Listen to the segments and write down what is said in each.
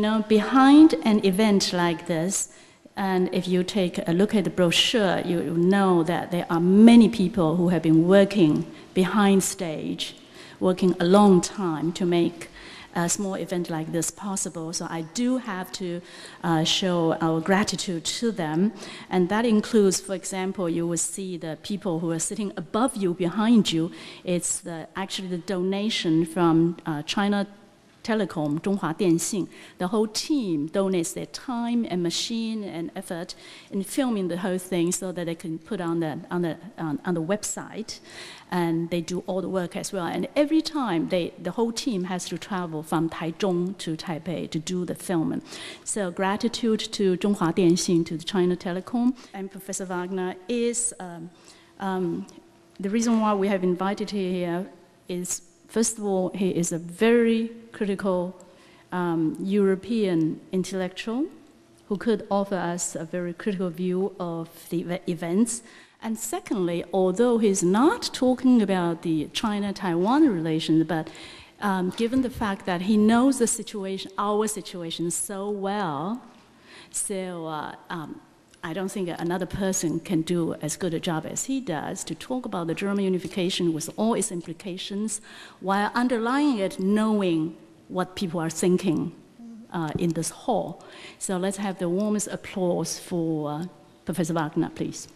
You know, behind an event like this, and if you take a look at the brochure, you know that there are many people who have been working behind stage, working a long time to make a small event like this possible. So I do have to show our gratitude to them. And that includes, for example, you will see the people who are sitting above you, behind you. It's actually the donation from China Telecom, 中华电信. The whole team donates their time and machine and effort in filming the whole thing so that they can put on the website, and they do all the work as well. And every time the whole team has to travel from Taichung to Taipei to do the film. So gratitude to 中华电信, to the China Telecom, and Professor Wagner is the reason why we have invited him here is. First of all, he is a very critical European intellectual who could offer us a very critical view of the events. And secondly, although he's not talking about the China-Taiwan relations, but given the fact that he knows the situation, our situation so well, so I don't think another person can do as good a job as he does to talk about the German unification with all its implications, while underlying it, knowing what people are thinking in this hall. So let's have the warmest applause for Professor Wagner, please.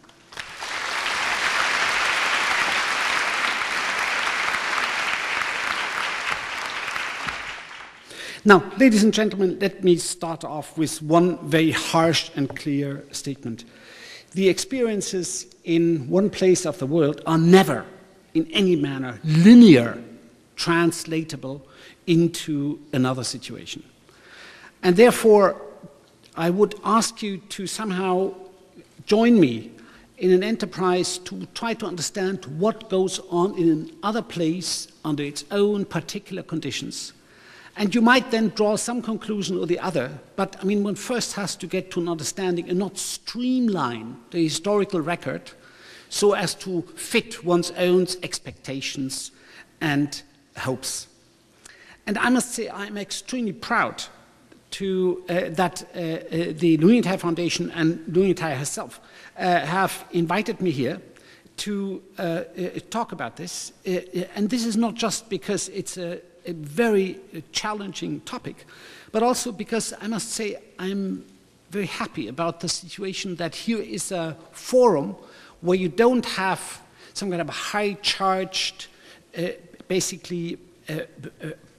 Now, ladies and gentlemen, let me start off with one very harsh and clear statement. The experiences in one place of the world are never, in any manner, linear, translatable into another situation. And therefore, I would ask you to somehow join me in an enterprise to try to understand what goes on in another place under its own particular conditions. And you might then draw some conclusion or the other, but I mean, one first has to get to an understanding and not streamline the historical record so as to fit one's own expectations and hopes. And I must say I'm extremely proud that the Lunitare Foundation and Lunitare herself have invited me here to talk about this. And this is not just because it's a very challenging topic, but also because I must say I'm very happy about the situation that here is a forum where you don't have some kind of a high-charged, basically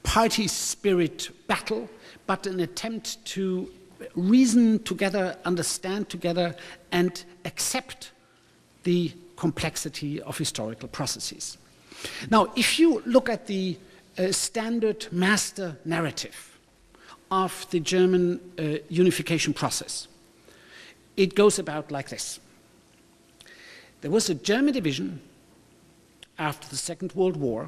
party spirit battle, but an attempt to reason together, understand together, and accept the complexity of historical processes. Now, if you look at the standard master narrative of the German unification process, it goes about like this. There was a German division after the Second World War,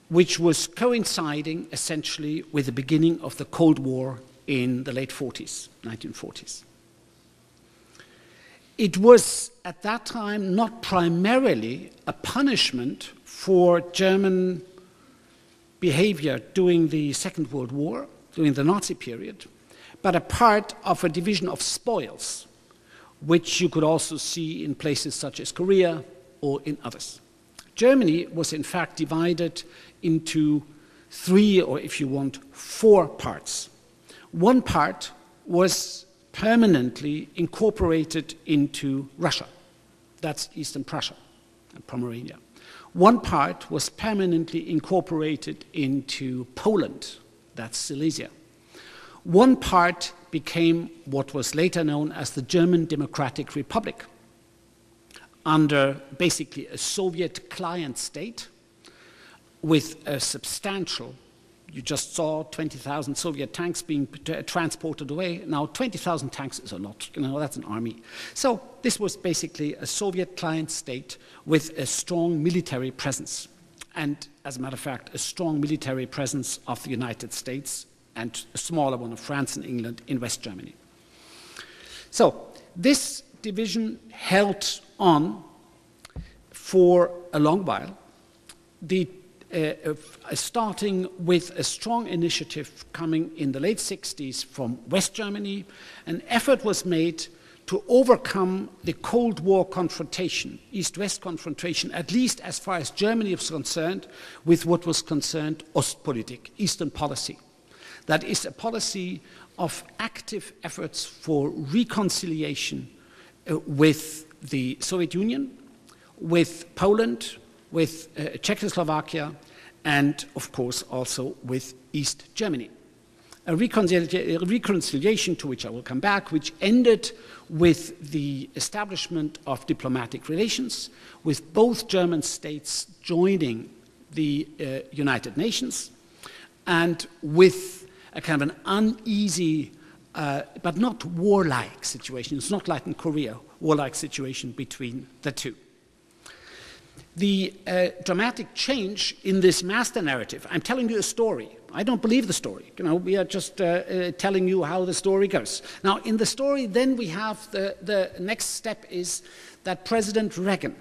which was coinciding essentially with the beginning of the Cold War in the late 40s, 1940s. It was at that time not primarily a punishment for German behavior during the Second World War, during the Nazi period, but a part of a division of spoils, which you could also see in places such as Korea or in others. Germany was in fact divided into three, or if you want, four parts. One part was permanently incorporated into Russia. That's Eastern Prussia and Pomerania. One part was permanently incorporated into Poland, that's Silesia. One part became what was later known as the German Democratic Republic, under basically a Soviet client state with a substantial, you just saw 20,000 Soviet tanks being transported away. Now 20,000 tanks is a lot, that's an army. So this was basically a Soviet client state with a strong military presence. And as a matter of fact, a strong military presence of the United States and a smaller one of France and England in West Germany. So this division held on for a long while. The starting with a strong initiative coming in the late 60s from West Germany. An effort was made to overcome the Cold War confrontation, East-West confrontation, at least as far as Germany was concerned, with what was concerned Ostpolitik, Eastern policy. That is a policy of active efforts for reconciliation with the Soviet Union, with Poland, with Czechoslovakia, and of course also with East Germany. A reconciliation to which I will come back, which ended with the establishment of diplomatic relations, with both German states joining the United Nations, and with a kind of an uneasy but not warlike situation. It's not like in Korea, warlike situation between the two. The dramatic change in this master narrative, I'm telling you a story. I don't believe the story. You know, we are just telling you how the story goes. Now, in the story, then we have the next step is that President Reagan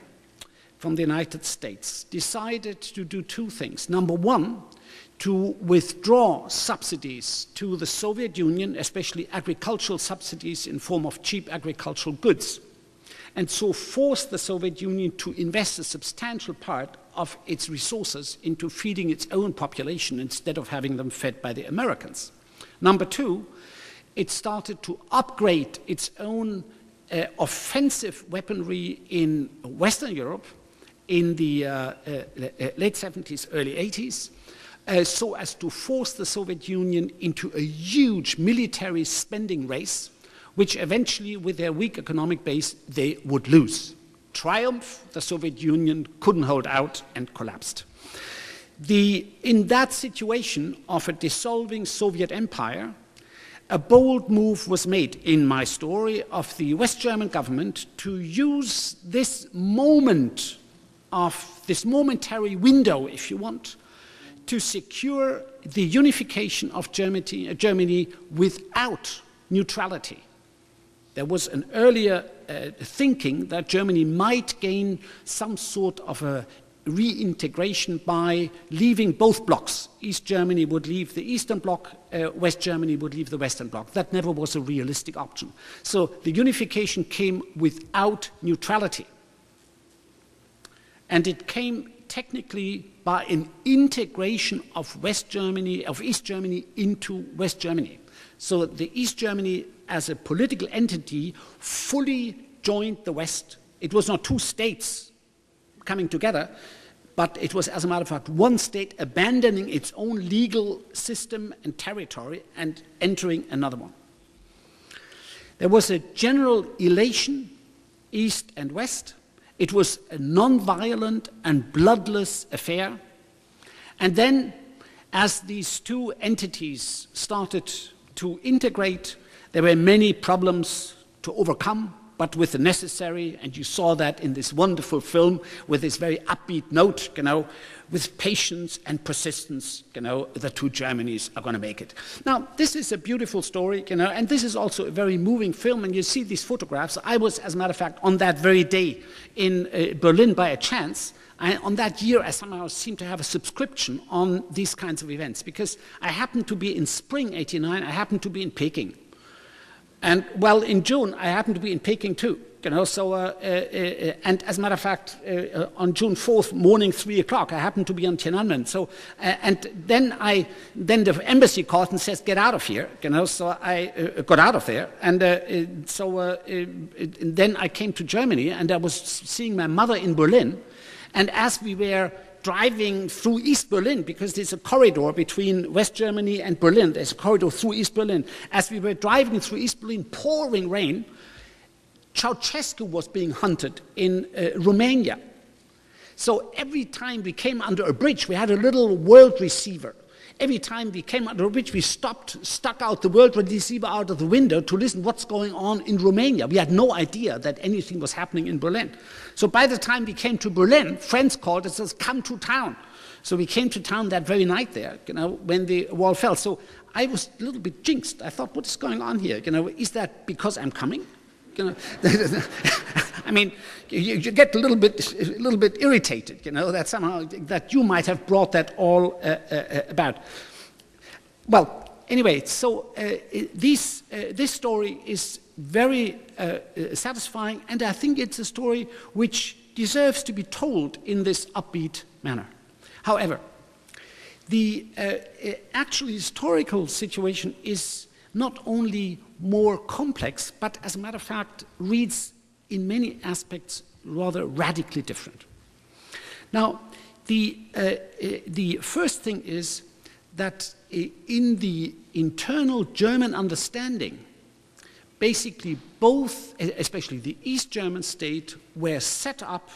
from the United States decided to do two things. Number one, to withdraw subsidies to the Soviet Union, especially agricultural subsidies in form of cheap agricultural goods, and so force the Soviet Union to invest a substantial part of its resources into feeding its own population instead of having them fed by the Americans. Number two, it started to upgrade its own offensive weaponry in Western Europe in the late 70s, early 80s, so as to force the Soviet Union into a huge military spending race, which eventually, with their weak economic base, they would lose. Triumph, the Soviet Union couldn't hold out and collapsed. In that situation of a dissolving Soviet empire, a bold move was made in my story of the West German government to use this moment of this momentary window, if you want, to secure the unification of Germany without neutrality. There was an earlier thinking that Germany might gain some sort of a reintegration by leaving both blocks. East Germany would leave the Eastern Bloc, West Germany would leave the Western Bloc. That never was a realistic option. So the unification came without neutrality. And it came technically by an integration of East Germany into West Germany. So the East Germany as a political entity fully joined the West. It was not two states coming together, but it was, as a matter of fact, one state abandoning its own legal system and territory and entering another one. There was a general elation, East and West. It was a non-violent and bloodless affair. And then, as these two entities started to integrate, there were many problems to overcome, but with the necessary, and you saw that in this wonderful film with this very upbeat note, you know, with patience and persistence, you know, the two Germanys are going to make it. Now, this is a beautiful story, you know, and this is also a very moving film, and you see these photographs. I was, as a matter of fact, on that very day in Berlin by a chance. On that year, I somehow seemed to have a subscription on these kinds of events, because I happened to be in spring '89, I happened to be in Peking. And, well, in June, I happened to be in Peking too, you know, so, and as a matter of fact, on June 4th, morning, 3 o'clock, I happened to be on Tiananmen, so, and then the embassy called and says, get out of here, you know, so I got out of there, and then I came to Germany, and I was seeing my mother in Berlin, and as we were driving through East Berlin, because there's a corridor between West Germany and Berlin. There's a corridor through East Berlin. As we were driving through East Berlin, pouring rain, Ceausescu was being hunted in Romania. So every time we came under a bridge, we had a little world receiver. Every time we came under a bridge, we stopped, stuck out the world receiver out of the window to listen what's going on in Romania. We had no idea that anything was happening in Berlin. So by the time we came to Berlin, friends called and said, come to town. So we came to town that very night there, you know, when the wall fell. So I was a little bit jinxed. I thought, what is going on here? You know, is that because I'm coming? You know, I mean, you get a little bit irritated, you know, that somehow that you might have brought that all about. Well, anyway, so this story is very satisfying, and I think it's a story which deserves to be told in this upbeat manner. However, the actual historical situation is not only more complex, but as a matter of fact, reads in many aspects rather radically different. Now, the first thing is that in the internal German understanding, basically both, especially the East German state, were set up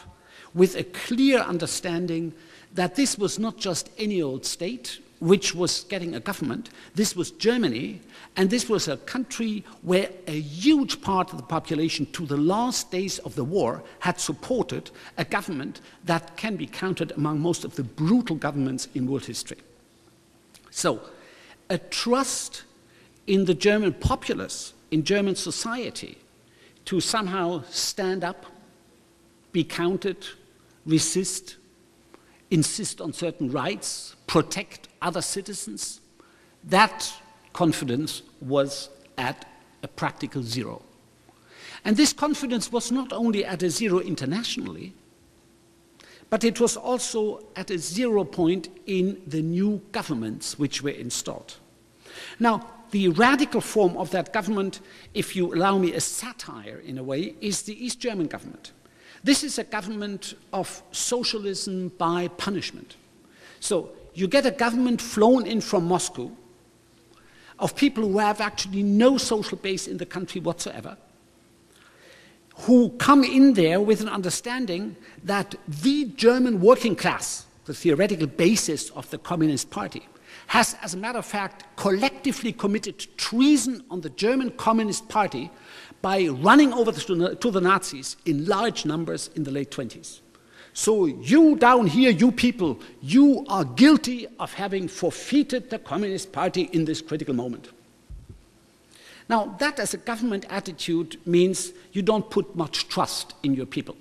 with a clear understanding that this was not just any old state which was getting a government. This was Germany, and this was a country where a huge part of the population to the last days of the war had supported a government that can be counted among most of the brutal governments in world history. So, a trust in the German populace, in German society, to somehow stand up, be counted, resist, insist on certain rights, protect other citizens, that confidence was at a practical zero. And this confidence was not only at a zero internationally, but it was also at a 0 point in the new governments which were installed. Now, the radical form of that government, if you allow me a satire in a way, is the East German government. This is a government of socialism by punishment. So you get a government flown in from Moscow of people who have actually no social base in the country whatsoever, who come in there with an understanding that the German working class, the theoretical basis of the Communist Party, has, as a matter of fact, collectively committed treason on the German Communist Party by running over to the Nazis in large numbers in the late 20s. So you down here, you people, you are guilty of having forfeited the Communist Party in this critical moment. Now, that as a government attitude means you don't put much trust in your people.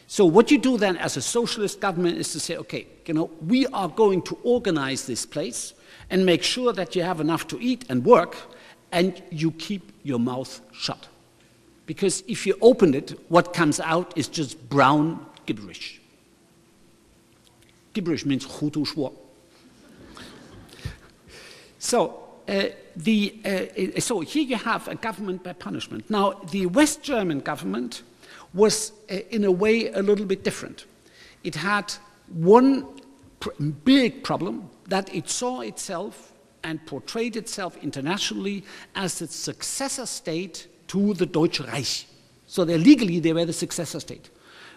So what you do then as a socialist government is to say, okay, you know, we are going to organize this place and make sure that you have enough to eat and work, and you keep your mouth shut. Because if you open it, what comes out is just brown gibberish. Gibberish means Hutu schwur. So here you have a government by punishment. Now, the West German government was, in a way, a little bit different. It had one big problem, that it saw itself and portrayed itself internationally as the successor state to the Deutsche Reich. So legally they were the successor state,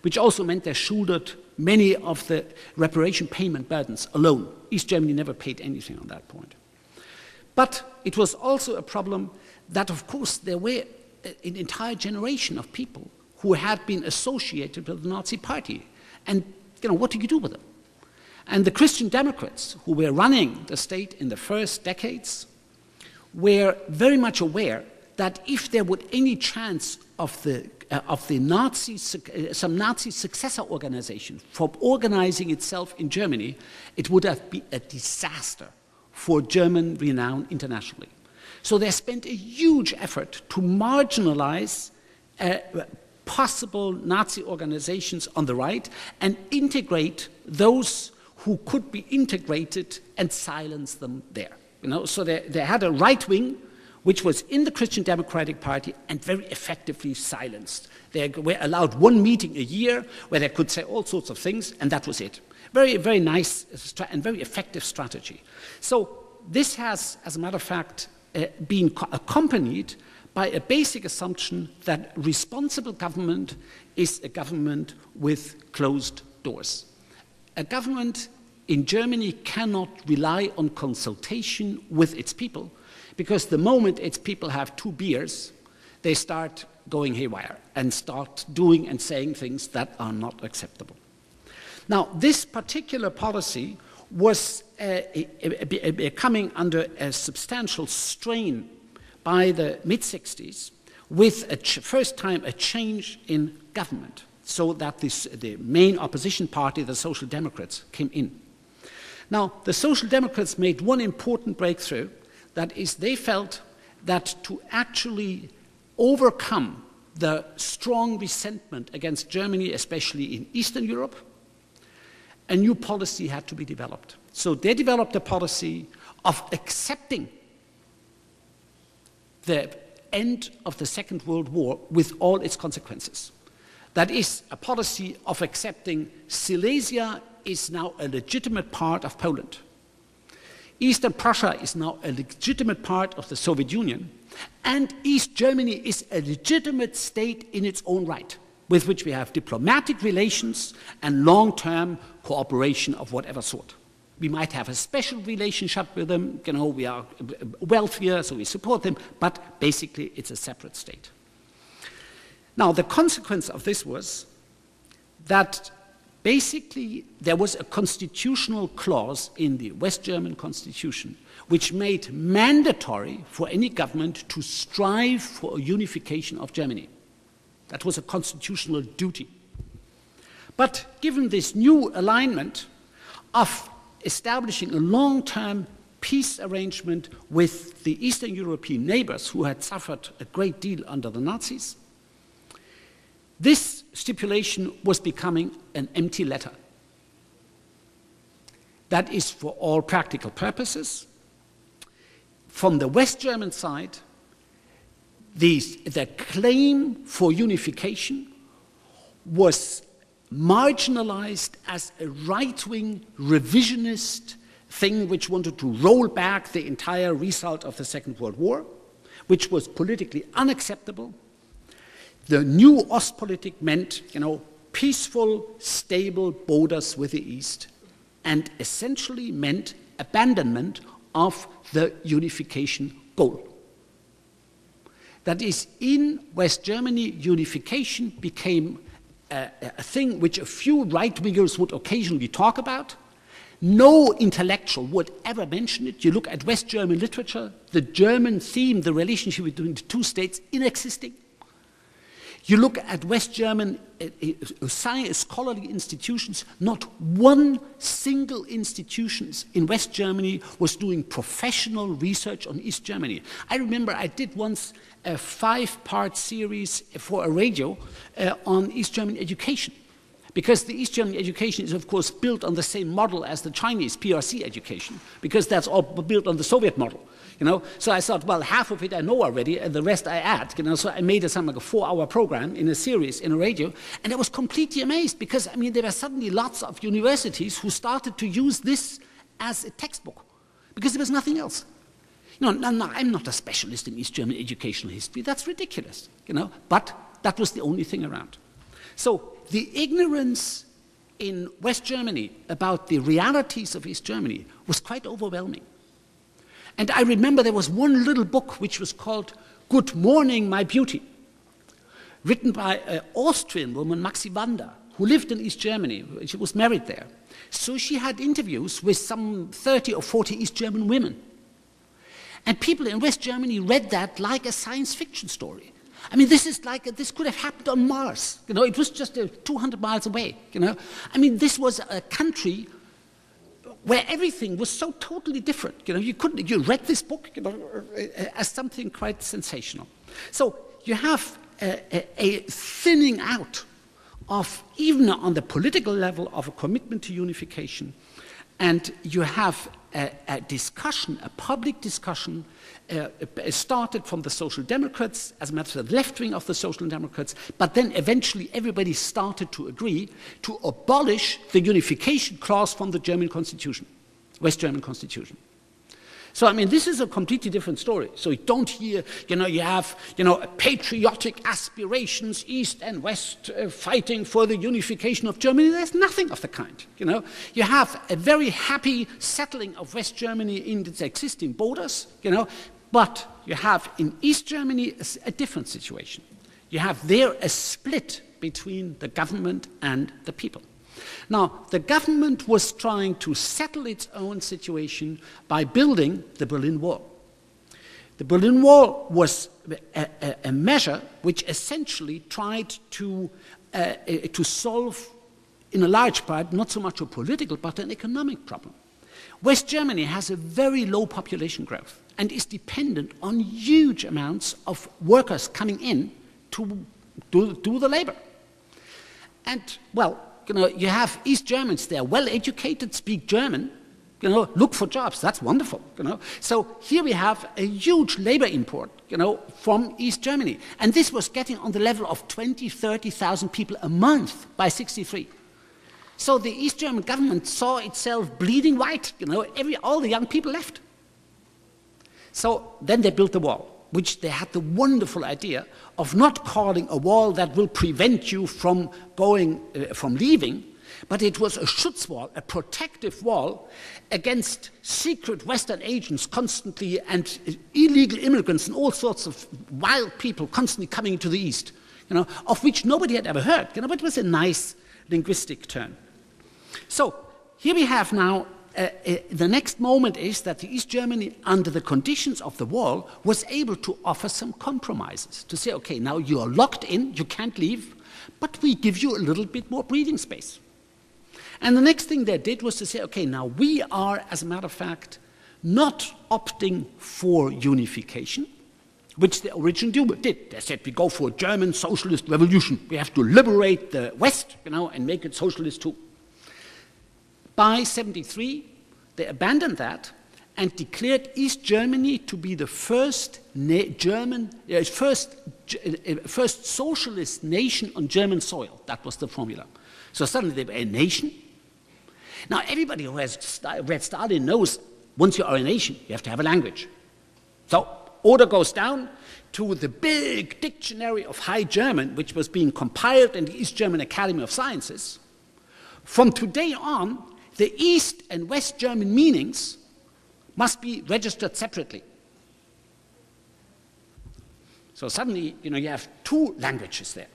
which also meant they shouldered many of the reparation payment burdens alone. East Germany never paid anything on that point. But it was also a problem that, of course, there were an entire generation of people who had been associated with the Nazi Party. And, you know, what do you do with them? And the Christian Democrats, who were running the state in the first decades, were very much aware that if there were any chance of the Nazi, some Nazi successor organization from organizing itself in Germany, it would have been a disaster for German renown internationally. So they spent a huge effort to marginalize possible Nazi organizations on the right and integrate those who could be integrated and silence them there. You know, so they had a right wing which was in the Christian Democratic Party and very effectively silenced. They were allowed one meeting a year where they could say all sorts of things, and that was it. Very, very nice and very effective strategy. So this has, as a matter of fact, been accompanied by a basic assumption that responsible government is a government with closed doors. A government in Germany cannot rely on consultation with its people, because the moment its people have 2 beers, they start going haywire and start doing and saying things that are not acceptable. Now, this particular policy was coming under a substantial strain by the mid-60s, with first time a change in government, so that the main opposition party, the Social Democrats, came in. Now, the Social Democrats made one important breakthrough, that is, they felt that to actually overcome the strong resentment against Germany, especially in Eastern Europe, a new policy had to be developed. So they developed a policy of accepting the end of the Second World War with all its consequences. That is a policy of accepting Silesia is now a legitimate part of Poland. Eastern Prussia is now a legitimate part of the Soviet Union, and East Germany is a legitimate state in its own right, with which we have diplomatic relations and long-term cooperation of whatever sort. We might have a special relationship with them, you know, we are wealthier, so we support them, but basically it's a separate state. Now, the consequence of this was that basically there was a constitutional clause in the West German constitution which made mandatory for any government to strive for a unification of Germany. That was a constitutional duty. But given this new alignment of establishing a long-term peace arrangement with the Eastern European neighbors who had suffered a great deal under the Nazis, this stipulation was becoming an empty letter. That is, for all practical purposes, from the West German side, the claim for unification was marginalized as a right-wing revisionist thing which wanted to roll back the entire result of the Second World War, which was politically unacceptable. The new Ostpolitik meant, you know, peaceful, stable borders with the East, and essentially meant abandonment of the unification goal. That is, in West Germany, unification became a thing which a few right-wingers would occasionally talk about. No intellectual would ever mention it. You look at West German literature, the German theme, the relationship between the two states, inexisting. You look at West German scholarly institutions, not one single institution in West Germany was doing professional research on East Germany. I remember I did once a 5-part series for a radio on East German education, because the East German education is, of course, built on the same model as the Chinese PRC education, because that's all built on the Soviet model. You know, so I thought, well, half of it I know already, and the rest I add. You know, so I made something like a 4-hour program in a series in a radio, and I was completely amazed because, I mean, there were suddenly lots of universities who started to use this as a textbook because there was nothing else. You know, no, I'm not a specialist in East German educational history. That's ridiculous. You know, but that was the only thing around. So the ignorance in West Germany about the realities of East Germany was quite overwhelming. And I remember there was one little book which was called Good Morning, My Beauty, written by an Austrian woman, Maxi Wander, who lived in East Germany. She was married there. So she had interviews with some 30 or 40 East German women. And people in West Germany read that like a science fiction story. I mean, this is like, this could have happened on Mars. You know, it was just 200 miles away, you know. I mean, this was a country where everything was so totally different. You know, you read this book, you know, as something quite sensational. So you have a thinning out of, even on the political level, of a commitment to unification. And you have a discussion, a public discussion, started from the Social Democrats, as a matter of the left wing of the Social Democrats, but then eventually everybody started to agree to abolish the unification clause from the German Constitution, West German Constitution. So, I mean, this is a completely different story. So you don't hear, you know, you have, you know, patriotic aspirations, East and West fighting for the unification of Germany. There's nothing of the kind, you know. You have a very happy settling of West Germany in its existing borders, you know, but you have in East Germany a different situation. You have there a split between the government and the people. Now, the government was trying to settle its own situation by building the Berlin Wall. The Berlin Wall was a measure which essentially tried to solve, in a large part, not so much a political, but an economic problem. West Germany has a very low population growth and is dependent on huge amounts of workers coming in to do the labor. And, well, you have East Germans, they are well educated, speak German, look for jobs, that's wonderful, So here we have a huge labor import, from East Germany. And this was getting on the level of 20,000, 30,000 people a month by 1963. So the East German government saw itself bleeding white, all the young people left. So then they built the wall, which they had the wonderful idea of not calling a wall that will prevent you from leaving, but it was a Schutzwall, a protective wall against secret Western agents constantly and illegal immigrants and all sorts of wild people constantly coming into the East, of which nobody had ever heard, but it was a nice linguistic term. So here we have now, the next moment is that the East Germany, under the conditions of the wall, was able to offer some compromises, to say, okay, now you are locked in, you can't leave, but we give you a little bit more breathing space. And the next thing they did was to say, okay, now we are, as a matter of fact, not opting for unification, which they originally did. They said, we go for a German socialist revolution. We have to liberate the West, and make it socialist too. By 1973, they abandoned that and declared East Germany to be the first socialist nation on German soil. That was the formula. So suddenly they were a nation. Now everybody who has read Stalin knows once you are a nation, you have to have a language. So order goes down to the big dictionary of High German, which was being compiled in the East German Academy of Sciences. From today on, the East and West German meanings must be registered separately. So suddenly, you have two languages there.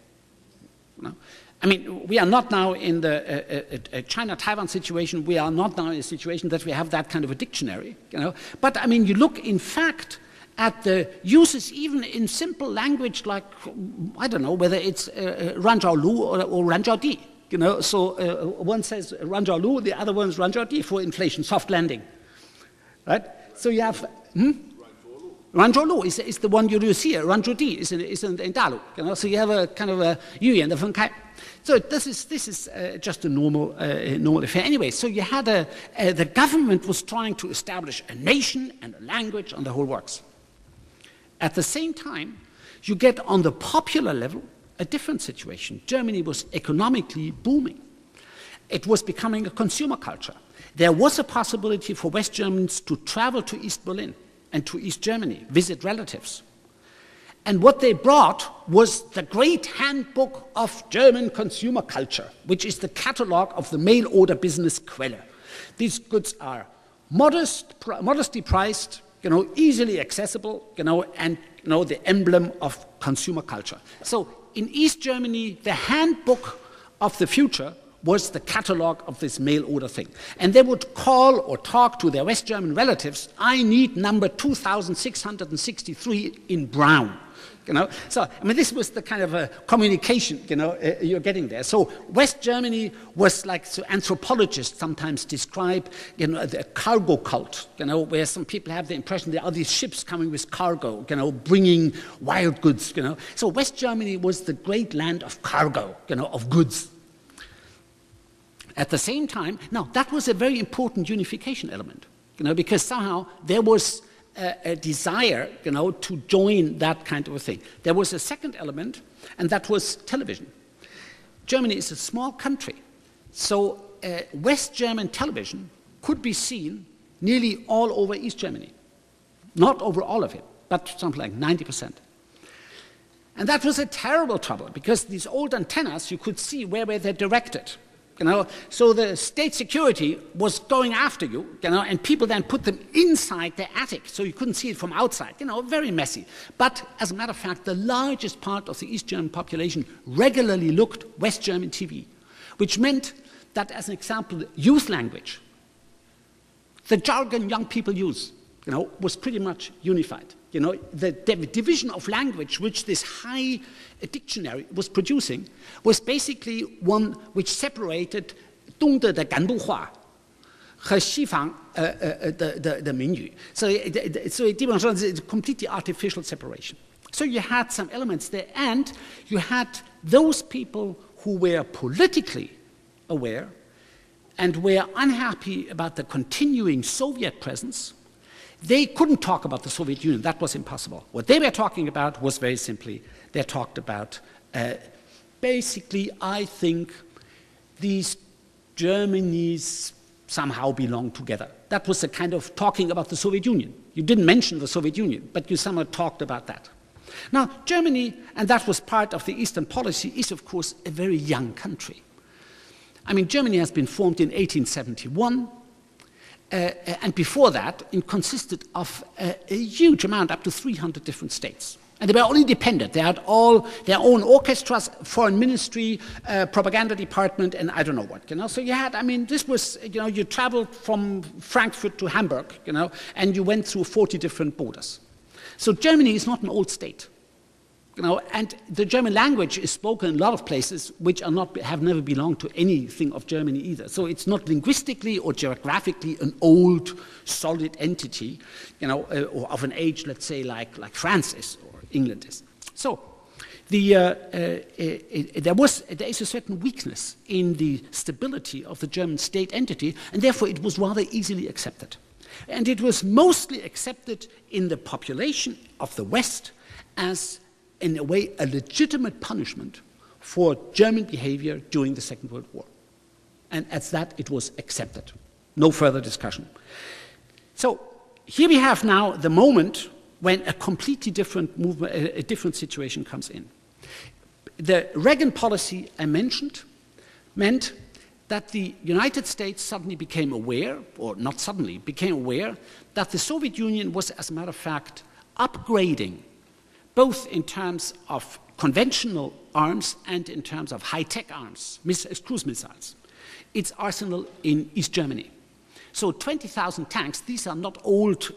I mean, we are not now in the China-Taiwan situation. We are not now in a situation that we have that kind of a dictionary, But, I mean, you look, in fact, at the uses even in simple language like, I don't know, whether it's Ranzhao Lu or Ranzhao Di. So one says Ranzhao Lu, the other one is Ranzhao Di for inflation, soft landing. Right? So you have... Ranzhou Lu is the one you see here. Ranzhou Di is in Dalu. So you have a kind of a 语言的分开. So this is just a normal affair. Anyway, so you had the government was trying to establish a nation and a language and the whole works. At the same time, you get on the popular level a different situation. Germany was economically booming. It was becoming a consumer culture. There was a possibility for West Germans to travel to East Berlin and to East Germany, visit relatives. And what they brought was the great handbook of German consumer culture, which is the catalogue of the mail-order business Quelle. These goods are modestly priced, easily accessible, and the emblem of consumer culture. So in East Germany, the handbook of the future was the catalogue of this mail-order thing. And they would call or talk to their West German relatives, I need number 2663 in brown. So, I mean, this was the kind of a communication, you're getting there. So West Germany was like, so anthropologists sometimes describe, the cargo cult, where some people have the impression there are these ships coming with cargo, bringing wild goods, So West Germany was the great land of cargo, of goods. At the same time, now that was a very important unification element, because somehow there was a desire, to join that kind of a thing. There was a second element, and that was television. Germany is a small country, so West German television could be seen nearly all over East Germany. Not over all of it, but something like 90%. And that was a terrible trouble, because these old antennas, you could see where they're directed. So the state security was going after you, and people then put them inside the attic, so you couldn't see it from outside, very messy. But as a matter of fact, the largest part of the East German population regularly looked West German TV, which meant that, as an example, youth language, the jargon young people use, was pretty much unified. You know, the division of language which this high dictionary was producing was basically one which separated 东德的干部话和西方的民语，所以基本上是 completely artificial separation. So you had some elements there, and you had those people who were politically aware and were unhappy about the continuing Soviet presence. They couldn't talk about the Soviet Union. That was impossible. What they were talking about was very simply, they talked about basically, I think, these Germanys somehow belong together. That was the kind of talking about the Soviet Union. You didn't mention the Soviet Union, but you somehow talked about that. Now, Germany, and that was part of the Eastern policy, is of course a very young country. I mean, Germany has been formed in 1871, and before that, it consisted of a huge amount, up to 300 different states. And they were all independent. They had all their own orchestras, foreign ministry, propaganda department, and I don't know what, you know. So you had, I mean, this was, you know, you traveled from Frankfurt to Hamburg, you know, and you went through 40 different borders. So Germany is not an old state, you know, and the German language is spoken in a lot of places which are not, have never belonged to anything of Germany either. So it's not linguistically or geographically an old, solid entity, you know, or of an age, let's say, like France is or England is. So there is a certain weakness in the stability of the German state entity, and therefore it was rather easily accepted. And it was mostly accepted in the population of the West as, in a way, a legitimate punishment for German behavior during the Second World War. And as that, it was accepted. No further discussion. So here we have now the moment when a completely different movement, a different situation comes in. The Reagan policy I mentioned meant that the United States suddenly became aware, or not suddenly, became aware that the Soviet Union was, as a matter of fact, upgrading both in terms of conventional arms and in terms of high-tech arms, cruise missiles, its arsenal in East Germany. So 20,000 tanks, these are not old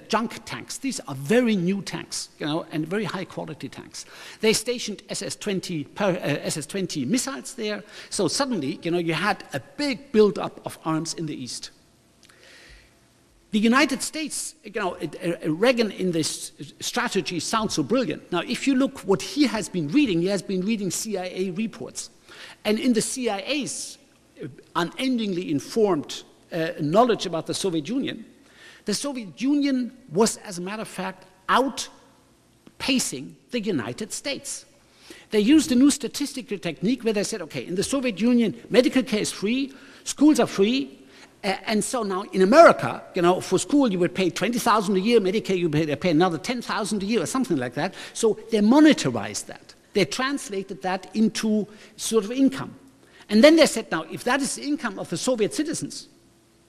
junk tanks. These are very new tanks, you know, and very high-quality tanks. They stationed SS-20 missiles there. So suddenly, you know, you had a big build-up of arms in the East. The United States, you know, Reagan in this strategy sounds so brilliant. Now, if you look what he has been reading CIA reports. And in the CIA's unendingly informed knowledge about the Soviet Union was, as a matter of fact, outpacing the United States. They used a new statistical technique where they said, okay, in the Soviet Union, medical care is free, schools are free, and so now in America, you know, for school you would pay $20,000 a year, Medicare you would pay another $10,000 a year or something like that. So they monetarized that. They translated that into sort of income. And then they said, now, if that is the income of the Soviet citizens,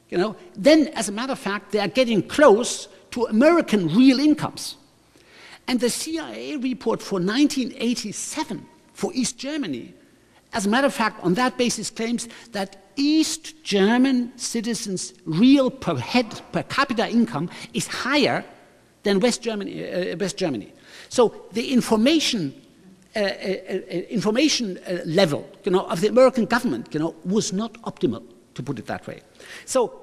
you know, then, as a matter of fact, they are getting close to American real incomes. And the CIA report for 1987 for East Germany, as a matter of fact, on that basis claims that East German citizens' real per capita income is higher than West Germany. So the information level, you know, of the American government, you know, was not optimal, to put it that way. So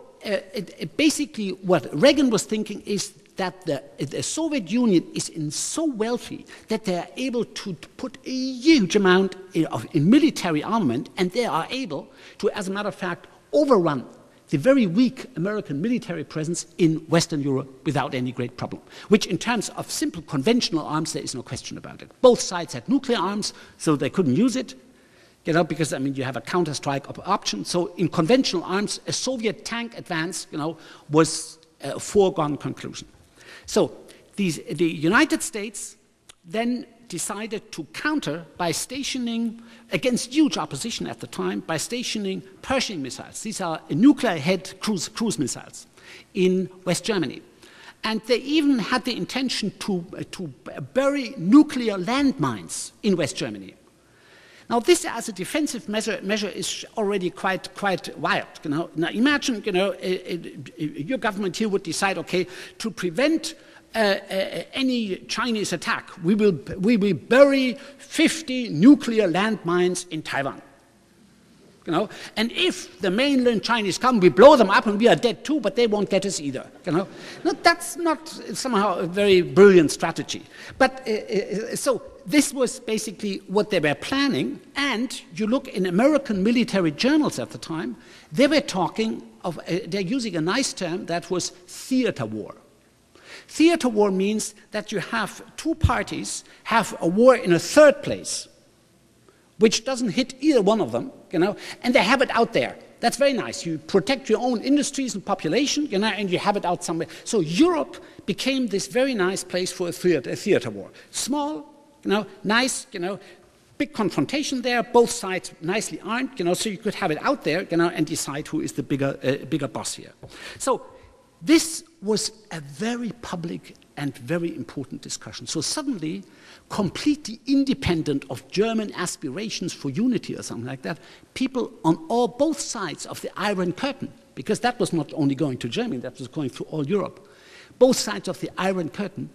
basically what Reagan was thinking is that the Soviet Union is so wealthy that they are able to put a huge amount in military armament, and they are able to, as a matter of fact, overrun the very weak American military presence in Western Europe without any great problem, which in terms of simple conventional arms, there is no question about it. Both sides had nuclear arms, so they couldn't use it, you know, because, I mean, you have a counter-strike option. So in conventional arms, a Soviet tank advance, you know, was a foregone conclusion. So the United States then decided to counter by stationing, against huge opposition at the time, by stationing Pershing missiles. These are nuclear-head cruise missiles in West Germany. And they even had the intention to bury nuclear landmines in West Germany. Now, this as a defensive measure is already quite wild. You know? Now, imagine, you know, your government here would decide, okay, to prevent any Chinese attack, we will bury 50 nuclear landmines in Taiwan. You know? And if the mainland Chinese come, we blow them up and we are dead too, but they won't get us either. You know? No, that's not somehow a very brilliant strategy. But so this was basically what they were planning. And you look in American military journals at the time, they were talking of, they're using a nice term that was theater war. Theater war means that you have two parties have a war in a third place, which doesn't hit either one of them, you know, and they have it out there. That's very nice. You protect your own industries and population, you know, and you have it out somewhere. So Europe became this very nice place for a theater war. Small, you know, nice, you know, big confrontation there, both sides nicely armed, you know, so you could have it out there, you know, and decide who is the bigger boss here. So this was a very public and very important discussion. So suddenly, completely independent of German aspirations for unity or something like that, people on both sides of the Iron Curtain, because that was not only going to Germany, that was going through all Europe, both sides of the Iron Curtain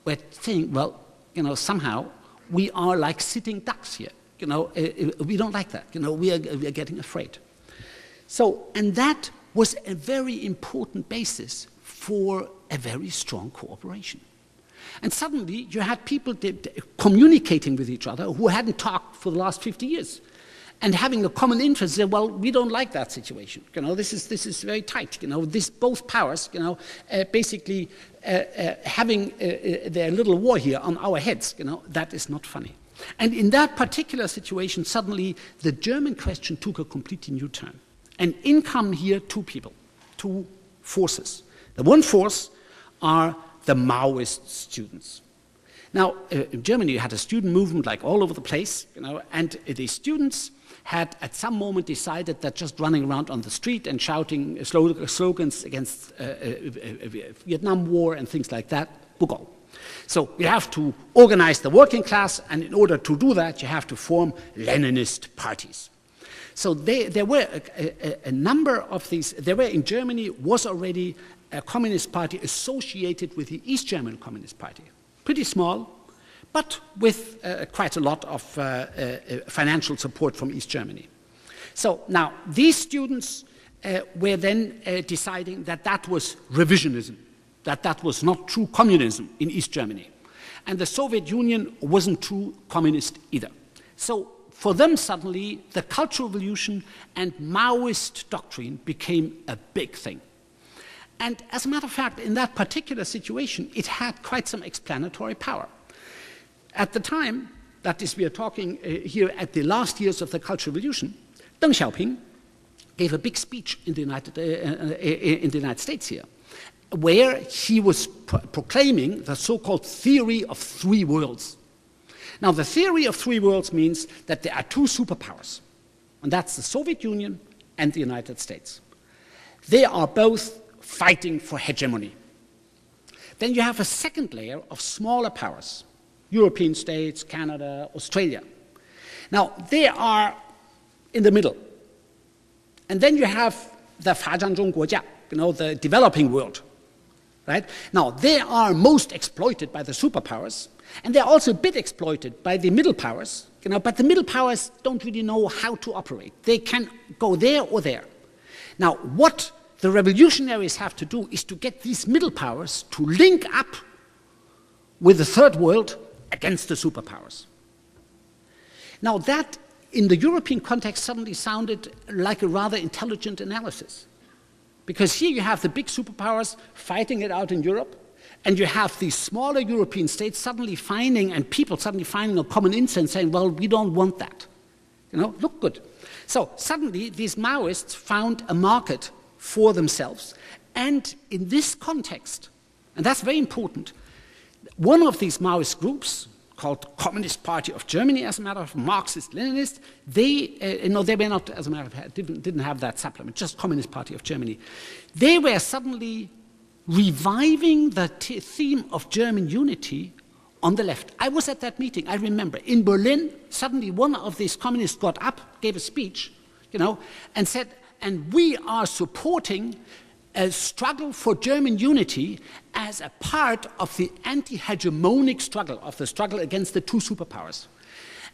were saying, well, you know, somehow we are like sitting ducks here. You know, we don't like that. You know, we are getting afraid. So, and that was a very important basis for a very strong cooperation. And suddenly you had people communicating with each other who hadn't talked for the last 50 years and having a common interest. Say, well, we don't like that situation. You know, this is very tight. You know, both powers, you know, basically having their little war here on our heads. You know, that is not funny. And in that particular situation, suddenly the German question took a completely new turn. And in come here two people, two forces. The one force are the Maoist students. Now, in Germany, you had a student movement like all over the place, you know, and the students had at some moment decided that just running around on the street and shouting slogans against Vietnam War and things like that would go. So we have to organize the working class, and in order to do that, you have to form Leninist parties. So there were a number of these. There were in Germany was already a communist party associated with the East German Communist Party. Pretty small, but with quite a lot of financial support from East Germany. So now these students were then deciding that that was revisionism, that that was not true communism in East Germany. And the Soviet Union wasn't true communist either. So for them, suddenly, the Cultural Revolution and Maoist doctrine became a big thing. And as a matter of fact, in that particular situation, it had quite some explanatory power. At the time, that is, we are talking here at the last years of the Cultural Revolution, Deng Xiaoping gave a big speech in the United States here, where he was proclaiming the so-called theory of three worlds. Now, the theory of three worlds means that there are two superpowers, and that's the Soviet Union and the United States. They are both fighting for hegemony. Then you have a second layer of smaller powers, European states, Canada, Australia. Now, they are in the middle. And then you have the 发展中国家, you know, the developing world. Right? Now, they are most exploited by the superpowers, and they're also a bit exploited by the middle powers, you know, but the middle powers don't really know how to operate. They can go there or there. Now, what the revolutionaries have to do is to get these middle powers to link up with the third world against the superpowers. Now, that, in the European context, suddenly sounded like a rather intelligent analysis. Because here you have the big superpowers fighting it out in Europe, and you have these smaller European states suddenly finding, and people suddenly finding a common interest and saying, well, we don't want that. You know, look good. So suddenly these Maoists found a market for themselves. And in this context, and that's very important, one of these Maoist groups, called Communist Party of Germany, as a matter of Marxist-Leninist, they were not, as a matter of fact, didn't have that supplement, just Communist Party of Germany. They were suddenly reviving the theme of German unity on the left. I was at that meeting, I remember. In Berlin, suddenly one of these communists got up, gave a speech, you know, and said, and we are supporting a struggle for German unity as a part of the anti-hegemonic struggle, of the struggle against the two superpowers.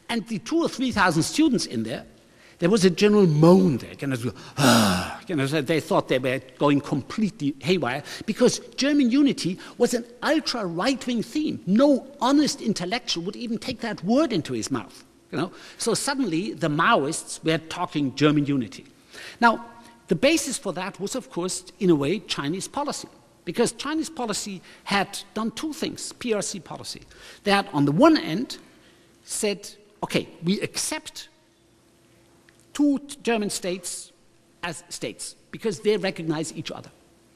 And the 2,000 or 3,000 students in there, there was a general moan there. They thought they were going completely haywire because German unity was an ultra-right-wing theme. No honest intellectual would even take that word into his mouth. So suddenly the Maoists were talking German unity. Now, the basis for that was, of course, in a way, Chinese policy. Because Chinese policy had done two things, PRC policy. They had, on the one end, said, okay, we accept two German states as states because they recognize each other.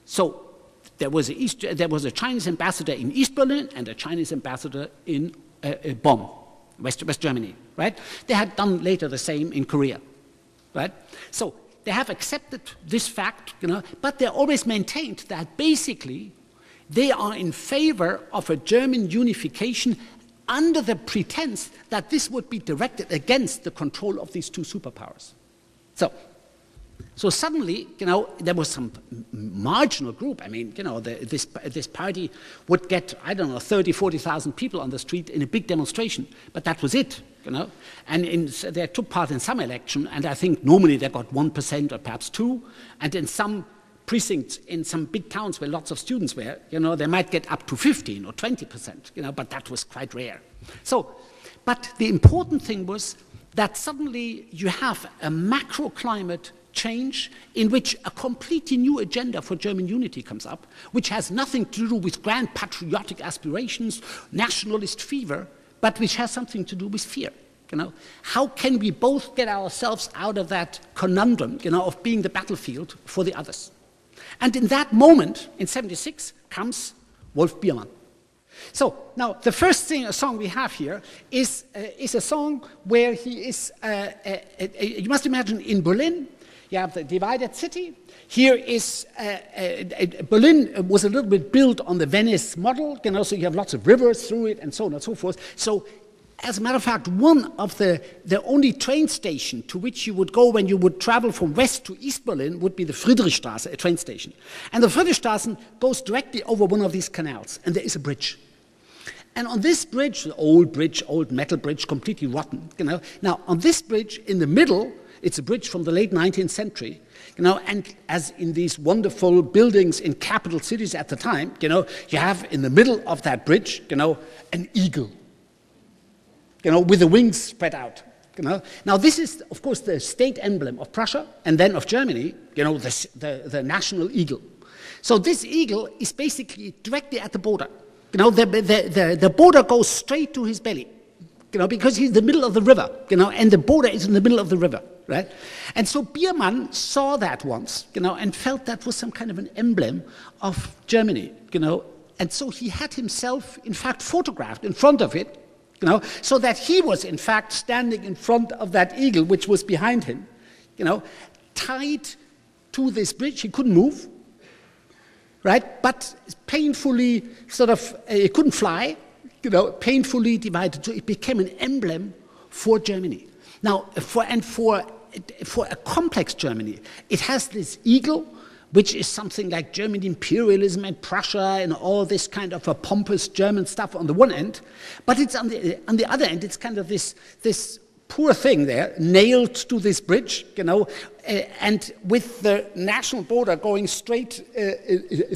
So there was a Chinese ambassador in East Berlin and a Chinese ambassador in Bonn, West Germany, right? They had done later the same in Korea, right? So they have accepted this fact, but they always maintained that basically they are in favor of a German unification under the pretense that this would be directed against the control of these two superpowers. So suddenly, there was some marginal group. I mean, this party would get, 30, 40,000 people on the street in a big demonstration, but that was it, And they took part in some election, and I think normally they got 1% or perhaps 2%, and in some precincts in some big towns where lots of students were, they might get up to 15 or 20%, but that was quite rare. But the important thing was that suddenly you have a macro climate change in which a completely new agenda for German unity comes up, which has nothing to do with grand patriotic aspirations, nationalist fever, but which has something to do with fear. How can we both get ourselves out of that conundrum, of being the battlefield for the others? And in that moment, in 1976, comes Wolf Biermann. So now the first song we have here is a song where he is, you must imagine in Berlin, you have the divided city. Here is, Berlin was a little bit built on the Venice model, so you have lots of rivers through it and so on and so forth. So as a matter of fact, one of the only train station to which you would go when you would travel from West to East Berlin would be the Friedrichstraße, a train station. And the Friedrichstraße goes directly over one of these canals, and there is a bridge. And on this bridge, old metal bridge, completely rotten, Now, on this bridge, in the middle, it's a bridge from the late 19th century, and as in these wonderful buildings in capital cities at the time, you have in the middle of that bridge, an eagle, with the wings spread out, Now, this is, of course, the state emblem of Prussia and then of Germany, the national eagle. So this eagle is basically directly at the border. The border goes straight to his belly, because he's in the middle of the river, and the border is in the middle of the river, right? And so Biermann saw that once, and felt that was some kind of an emblem of Germany, and so he had himself, in fact, photographed in front of it, so that he was, in fact, standing in front of that eagle, which was behind him, tied to this bridge. He couldn't move, right? But painfully he couldn't fly, painfully divided. So it became an emblem for Germany. Now, for a complex Germany, it has this eagle, which is something like German imperialism and Prussia and all this kind of a pompous German stuff on the one end, but it's on the other end, it's kind of this poor thing there, nailed to this bridge, and with the national border going straight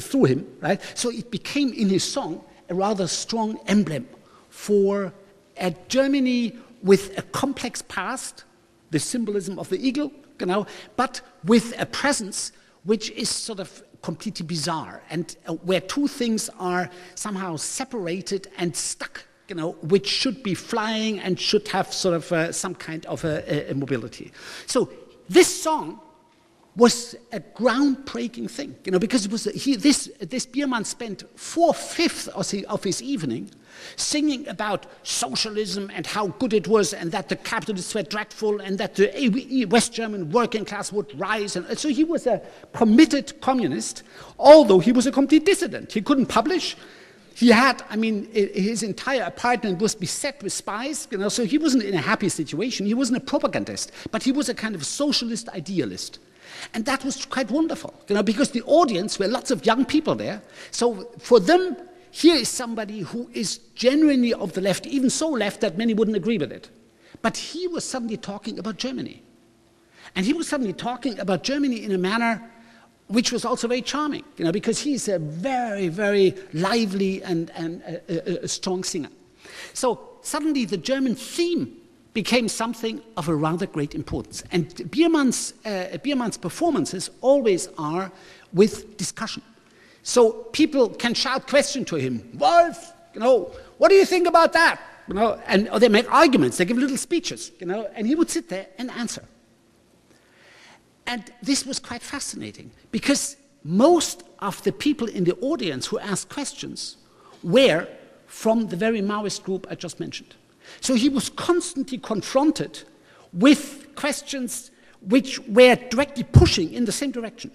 through him, right? So it became, in his song, a rather strong emblem for a Germany with a complex past, the symbolism of the eagle, but with a presence which is sort of completely bizarre, and where two things are somehow separated and stuck, which should be flying and should have sort of some kind of a mobility. So this song was a groundbreaking thing, because it was this Biermann spent 4/5 of his evening singing about socialism and how good it was, and that the capitalists were dreadful, and that the West German working class would rise. And so he was a committed communist, although he was a complete dissident. He couldn't publish. He had, his entire apartment was beset with spies, so he wasn't in a happy situation. He wasn't a propagandist, but he was a kind of socialist idealist. And that was quite wonderful, because the audience were lots of young people there. So for them, here is somebody who is genuinely of the left, even so left that many wouldn't agree with it. But he was suddenly talking about Germany. And he was suddenly talking about Germany in a manner which was also very charming, because he's a very, very lively and a strong singer. So suddenly the German theme became something of a rather great importance. And Biermann's performances always are with discussion. So people can shout questions to him. Wolf, what do you think about that? Or they make arguments, they give little speeches, and he would sit there and answer. And this was quite fascinating, because most of the people in the audience who asked questions were from the very Maoist group I just mentioned. So he was constantly confronted with questions which were directly pushing in the same direction.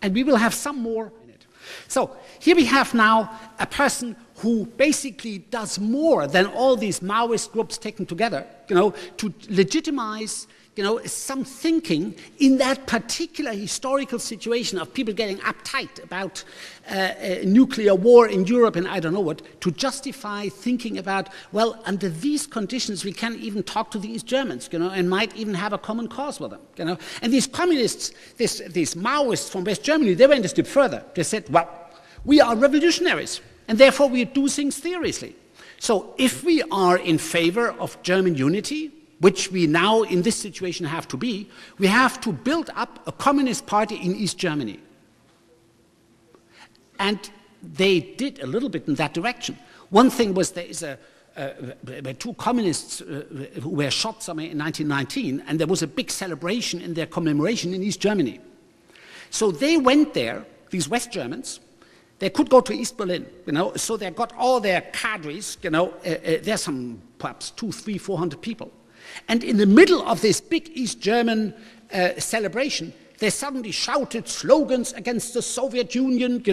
And we will have some more in it. So here we have now a person who basically does more than all these Maoist groups taken together, to legitimize some thinking in that particular historical situation of people getting uptight about nuclear war in Europe and I don't know what, to justify thinking about, well, under these conditions we can even talk to the East Germans, and might even have a common cause with them, And these communists, these Maoists from West Germany, they went a step further. They said, well, we are revolutionaries, and therefore we do things seriously. So if we are in favor of German unity, which we now in this situation have to be, we have to build up a communist party in East Germany. And they did a little bit in that direction. One thing was there were two communists who were shot somewhere in 1919, and there was a big celebration in their commemoration in East Germany. So they went there, these West Germans. They could go to East Berlin, so they got all their cadres, there's some perhaps 200, 300, 400 people. And in the middle of this big East German celebration, they suddenly shouted slogans against the Soviet Union,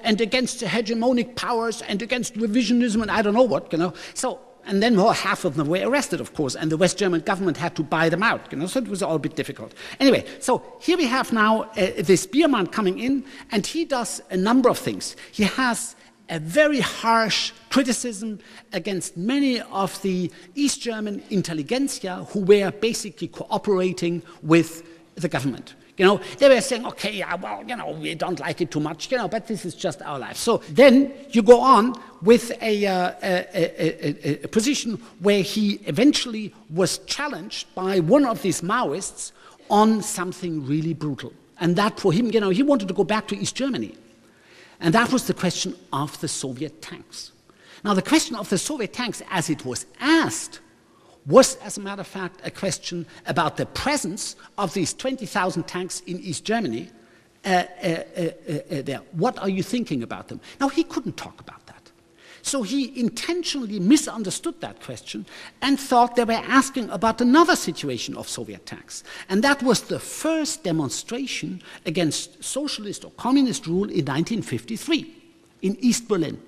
and against the hegemonic powers, and against revisionism, and I don't know what, So, and then half of them were arrested, of course, and the West German government had to buy them out, so it was all a bit difficult. Anyway, so here we have now this Biermann coming in, and he does a number of things. He has a very harsh criticism against many of the East German intelligentsia who were basically cooperating with the government. They were saying, okay, yeah, well, we don't like it too much, but this is just our life. So then you go on with a position where he eventually was challenged by one of these Maoists on something really brutal. And that for him, he wanted to go back to East Germany. And that was the question of the Soviet tanks. Now, the question of the Soviet tanks, as it was asked, was, as a matter of fact, a question about the presence of these 20,000 tanks in East Germany. There. What are you thinking about them? Now, he couldn't talk about that. So he intentionally misunderstood that question and thought they were asking about another situation of Soviet tanks. And that was the first demonstration against socialist or communist rule in 1953 in East Berlin,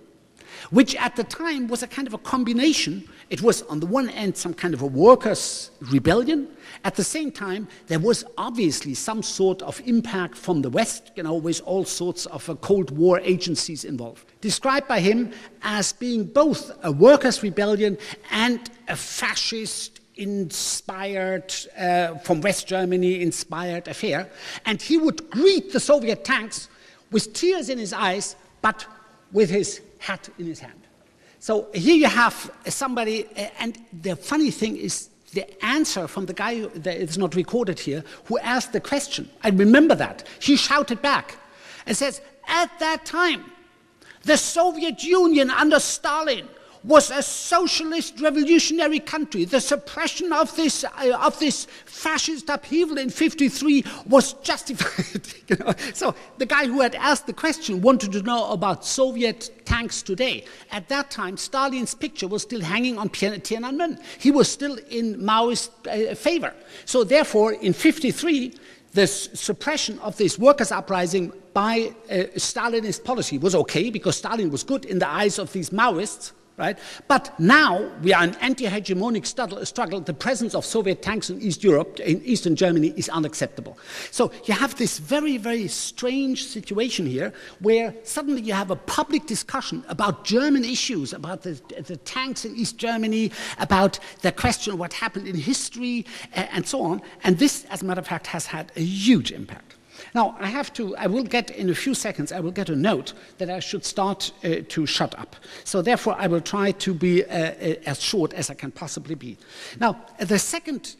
which at the time was a kind of a combination. It was, on the one end, some kind of a workers' rebellion. At the same time, there was obviously some sort of impact from the West, with all sorts of Cold War agencies involved. Described by him as being both a workers' rebellion and a fascist inspired, from West Germany inspired affair. And he would greet the Soviet tanks with tears in his eyes, but with his hat in his hand. So here you have somebody, and the funny thing is the answer from the guy, it's not recorded here, who asked the question. I remember that. He shouted back and says, at that time, the Soviet Union under Stalin was a socialist revolutionary country. The suppression of this fascist upheaval in 1953 was justified. So the guy who had asked the question wanted to know about Soviet tanks today. At that time, Stalin's picture was still hanging on Tiananmen. He was still in Maoist favor. So therefore, in 1953, the suppression of this workers' uprising by Stalinist policy was okay, because Stalin was good in the eyes of these Maoists. right? But now we are in anti-hegemonic struggle. The presence of Soviet tanks in East Europe, in Eastern Germany, is unacceptable. So you have this very, very strange situation here where suddenly you have a public discussion about German issues, about the tanks in East Germany, about the question of what happened in history, and so on. And this, as a matter of fact, has had a huge impact. Now, I will get in a few seconds, I will get a note that I should start to shut up. So therefore, I will try to be as short as I can possibly be. Now, the second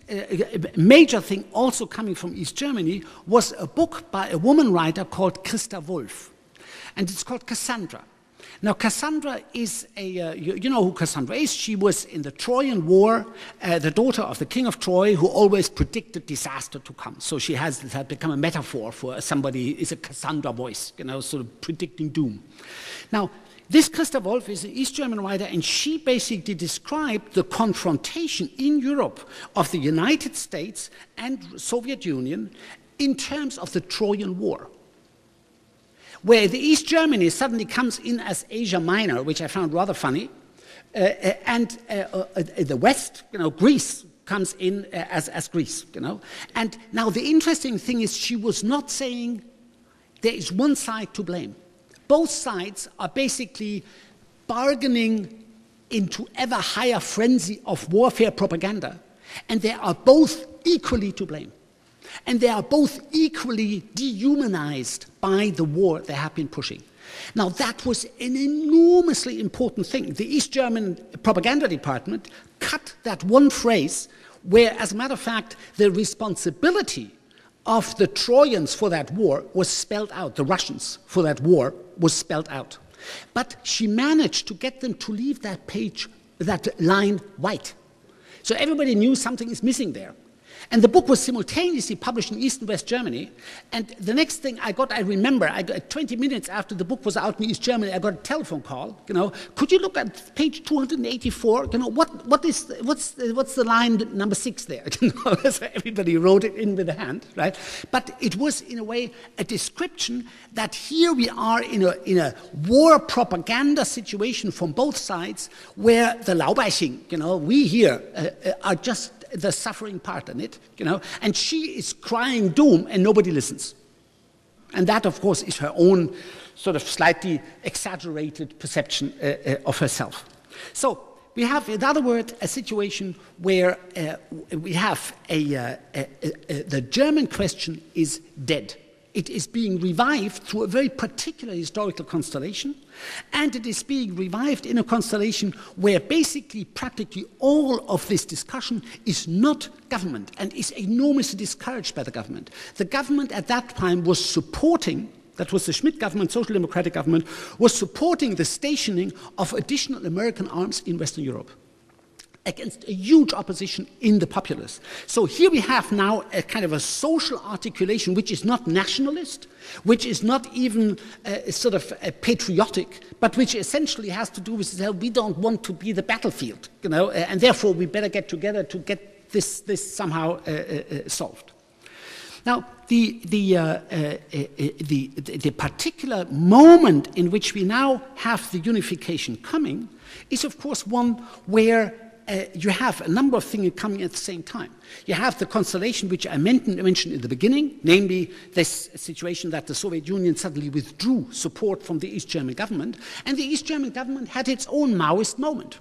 major thing also coming from East Germany was a book by a woman writer called Christa Wolf. And it's called Cassandra. Now, Cassandra is you know who Cassandra is. She was in the Trojan War, the daughter of the king of Troy, who always predicted disaster to come. So she has become a metaphor for somebody, is a Cassandra voice, you know, sort of predicting doom. Now, this Christa Wolf is an East German writer, and she basically described the confrontation in Europe of the United States and Soviet Union in terms of the Trojan War, where the East Germany suddenly comes in as Asia Minor, which I found rather funny, and the West, you know, Greece, comes in as Greece, you know. And now the interesting thing is she was not saying there is one side to blame. Both sides are basically bargaining into ever higher frenzy of warfare propaganda, and they are both equally to blame. And they are both equally dehumanized by the war they have been pushing. Now, that was an enormously important thing. The East German propaganda department cut that one phrase where, as a matter of fact, the responsibility of the Trojans for that war was spelled out. The Russians for that war was spelled out. But she managed to get them to leave that page, that line white. So everybody knew something is missing there. And the book was simultaneously published in East and West Germany. And the next thing I remember, 20 minutes after the book was out in East Germany, I got a telephone call. You know, could you look at page 284? You know, what's the line number 6 there? You know, so everybody wrote it in with a hand, right? But it was in a way a description that here we are in a war propaganda situation from both sides, where the Laubeiching, you know, we here are just the suffering part in it, you know, and she is crying doom and nobody listens. And that, of course, is her own sort of slightly exaggerated perception of herself. So we have, in other words, a situation where we have the German question is dead. It is being revived through a very particular historical constellation, and it is being revived in a constellation where basically practically all of this discussion is not government and is enormously discouraged by the government. The government at that time was supporting, that was the Schmidt government, social democratic government, was supporting the stationing of additional American arms in Western Europe against a huge opposition in the populace. So here we have now a kind of a social articulation which is not nationalist, which is not even sort of patriotic, but which essentially has to do with we don't want to be the battlefield, you know, and therefore we better get together to get this somehow solved. Now, the particular moment in which we now have the unification coming is, of course, one where you have a number of things coming at the same time. You have the constellation which I mentioned in the beginning, namely this situation that the Soviet Union suddenly withdrew support from the East German government, and the East German government had its own Maoist moment.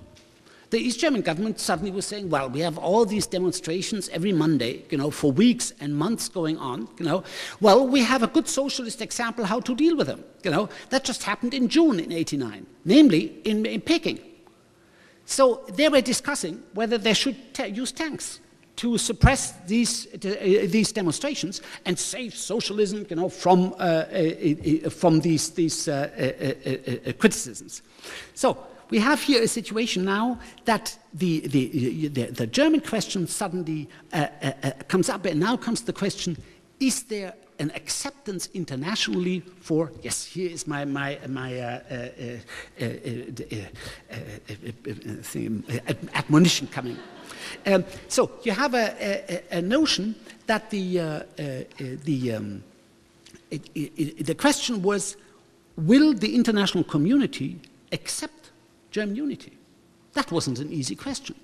The East German government suddenly was saying, well, we have all these demonstrations every Monday, you know, for weeks and months going on, you know. Well, we have a good socialist example how to deal with them, you know. That just happened in June in '89, namely in Peking. So they were discussing whether they should use tanks to suppress these demonstrations and save socialism, you know, from these criticisms. So we have here a situation now that the German question suddenly comes up, and now comes the question: is there an acceptance internationally for, yes, here is my admonition coming. So you have a notion that the question was, will the international community accept German unity? That wasn't an easy question.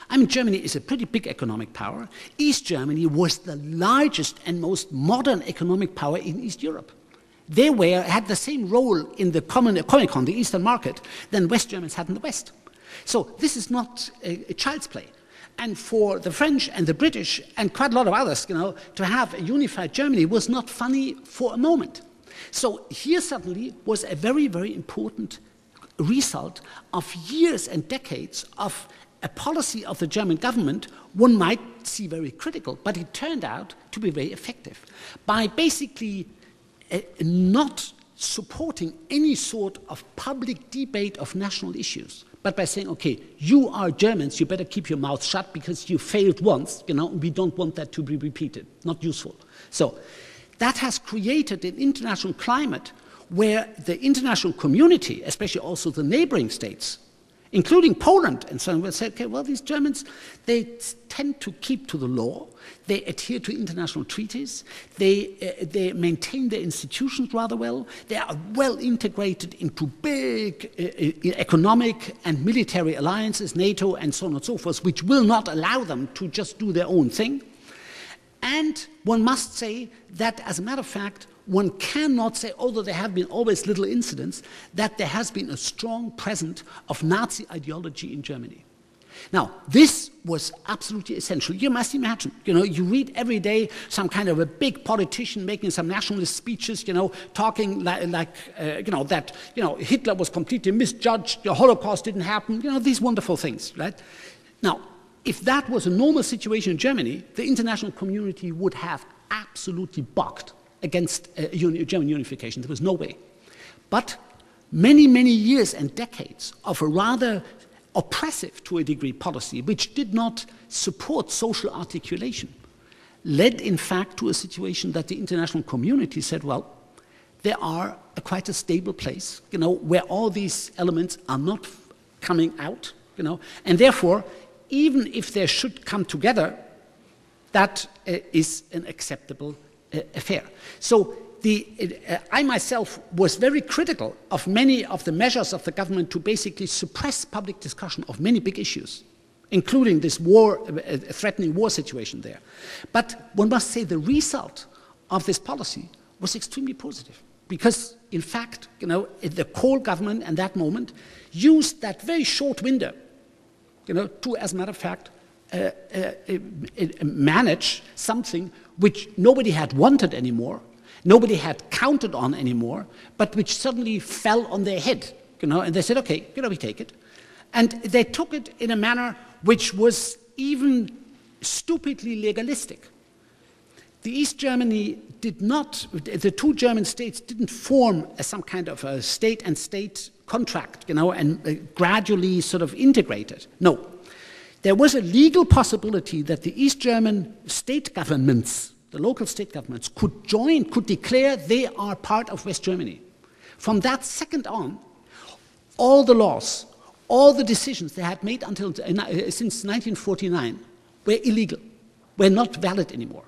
I mean, Germany is a pretty big economic power. East Germany was the largest and most modern economic power in East Europe. They had the same role in the Comecon, the Eastern market, than West Germans had in the West. So this is not a child's play. And for the French and the British and quite a lot of others, to have a unified Germany was not funny for a moment. So here suddenly was a very, very important result of years and decades of a policy of the German government one might see very critical, but it turned out to be very effective. By basically not supporting any sort of public debate of national issues, but by saying, okay, you are Germans, you better keep your mouth shut because you failed once, we don't want that to be repeated, not useful. So that has created an international climate where the international community, especially also the neighboring states, including Poland and so on, will say, okay, well, these Germans, they tend to keep to the law, they adhere to international treaties, they maintain their institutions rather well, they are well integrated into big economic and military alliances, NATO and so on and so forth, which will not allow them to just do their own thing. And one must say that, as a matter of fact, one cannot say, although there have been always little incidents, that there has been a strong presence of Nazi ideology in Germany. Now, this was absolutely essential. You must imagine, you read every day some kind of a big politician making some nationalist speeches, talking that Hitler was completely misjudged, the Holocaust didn't happen, these wonderful things, right? Now, if that was a normal situation in Germany, the international community would have absolutely balked against German unification. There was no way. But many, many years and decades of a rather oppressive, to a degree, policy, which did not support social articulation, led, in fact, to a situation that the international community said, well, there are quite a stable place, where all these elements are not coming out, and therefore, even if they should come together, that is an acceptable affair. So I myself was very critical of many of the measures of the government to basically suppress public discussion of many big issues, including this threatening war situation there. But one must say the result of this policy was extremely positive because, in fact, the Kohl government at that moment used that very short window, to, as a matter of fact, manage something which nobody had wanted anymore, nobody had counted on anymore, but which suddenly fell on their head, and they said, okay, we take it. And they took it in a manner which was even stupidly legalistic. The East Germany did not, the two German states didn't form some kind of a state and state contract, and gradually sort of integrated. No. There was a legal possibility that the East German state governments, the local state governments, could declare they are part of West Germany. From that second on, all the laws, all the decisions they had made since 1949 were illegal, were not valid anymore.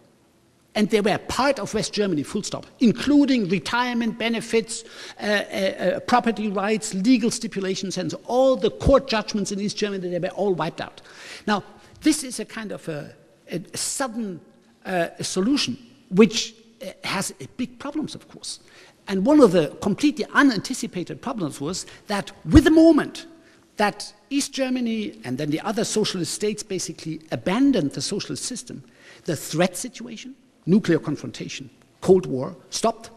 And they were part of West Germany, full stop, including retirement benefits, property rights, legal stipulations, and so all the court judgments in East Germany, they were all wiped out. Now, this is a kind of a sudden solution, which has big problems, of course. And one of the completely unanticipated problems was that with the moment that East Germany and then the other socialist states basically abandoned the socialist system, the threat situation, nuclear confrontation, Cold War, stopped.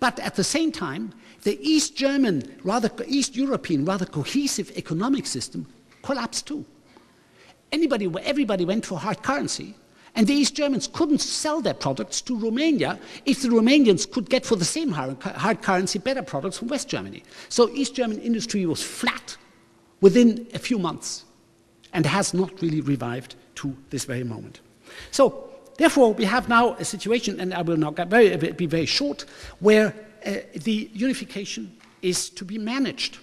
But at the same time, the East European, rather cohesive economic system collapsed too. Everybody went for hard currency, and the East Germans couldn't sell their products to Romania if the Romanians could get for the same hard currency better products from West Germany. So East German industry was flat within a few months and has not really revived to this very moment. So therefore, we have now a situation, and I will now be very short, where the unification is to be managed.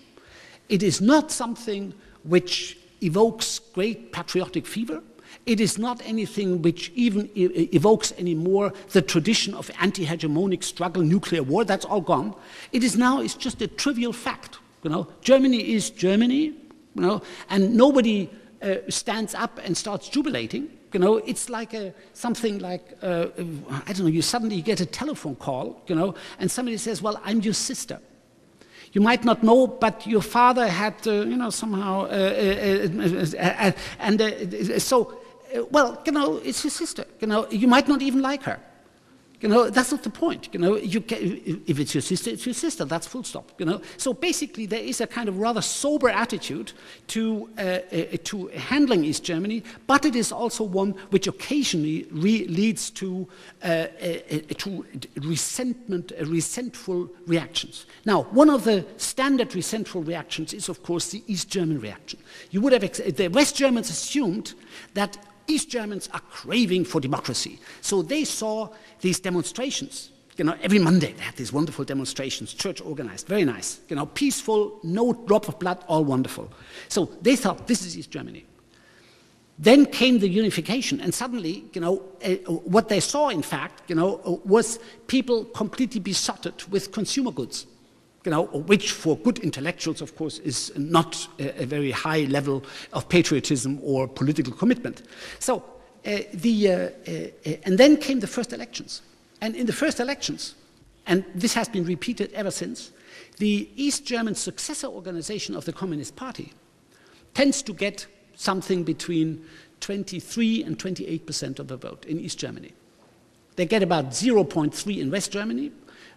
It is not something which evokes great patriotic fever. It is not anything which even evokes anymore the tradition of anti-hegemonic struggle, nuclear war. That's all gone. It's just a trivial fact. Germany is Germany. and nobody stands up and starts jubilating. It's like something like, I don't know, you suddenly get a telephone call, and somebody says, well, I'm your sister. You might not know, but your father had, somehow, well, it's your sister. You might not even like her. That's not the point. If it's your sister, it's your sister. That's full stop. So basically, there is a kind of rather sober attitude to handling East Germany, but it is also one which occasionally leads to resentful reactions. Now, one of the standard resentful reactions is, of course, the East German reaction. You would have the West Germans assumed that East Germans are craving for democracy. So they saw these demonstrations. Every Monday they had these wonderful demonstrations, church organized, very nice. Peaceful, no drop of blood, all wonderful. So they thought, this is East Germany. Then came the unification, and suddenly, what they saw, in fact, was people completely besotted with consumer goods. Which for good intellectuals, of course, is not a very high level of patriotism or political commitment. So, and then came the first elections. And in the first elections, and this has been repeated ever since, the East German successor organization of the Communist Party tends to get something between 23 and 28% of the vote in East Germany. They get about 0.3 in West Germany.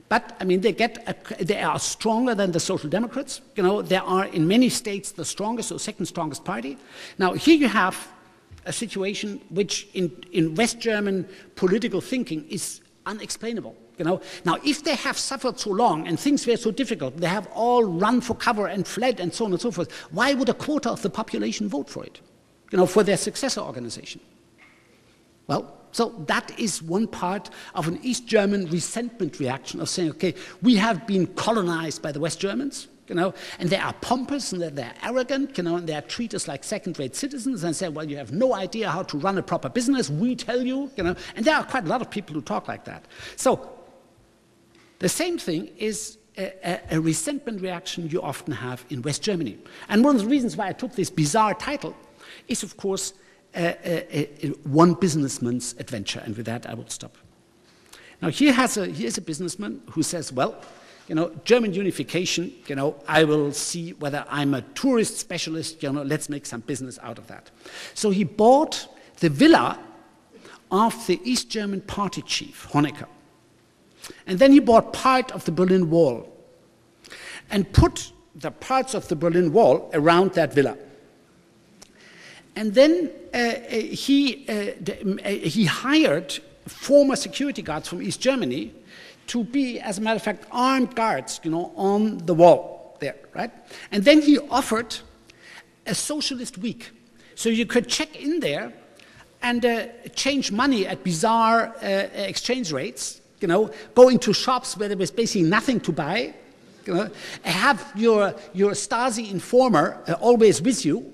But, I mean, they are stronger than the Social Democrats. They are, in many states, the strongest or second strongest party. Now, here you have a situation which, in West German political thinking, is unexplainable. Now, if they have suffered so long and things were so difficult, they have all run for cover and fled and so on and so forth, why would a quarter of the population vote for it, for their successor organization? Well, so that is one part of an East German resentment reaction of saying, okay, we have been colonized by the West Germans, and they are pompous and they're arrogant, and they treat us like second-rate citizens and say, well, you have no idea how to run a proper business, we tell you, and there are quite a lot of people who talk like that. So the same thing is a resentment reaction you often have in West Germany. And one of the reasons why I took this bizarre title is, of course, one businessman's adventure, and with that I will stop. Now here's a businessman who says, well, German unification, I will see whether I'm a tourist specialist, let's make some business out of that. So he bought the villa of the East German party chief, Honecker. And then he bought part of the Berlin Wall and put the parts of the Berlin Wall around that villa. And then he hired former security guards from East Germany to be, as a matter of fact, armed guards, on the wall there, right? And then he offered a socialist week. So you could check in there and change money at bizarre exchange rates, go into shops where there was basically nothing to buy, have your Stasi informer always with you,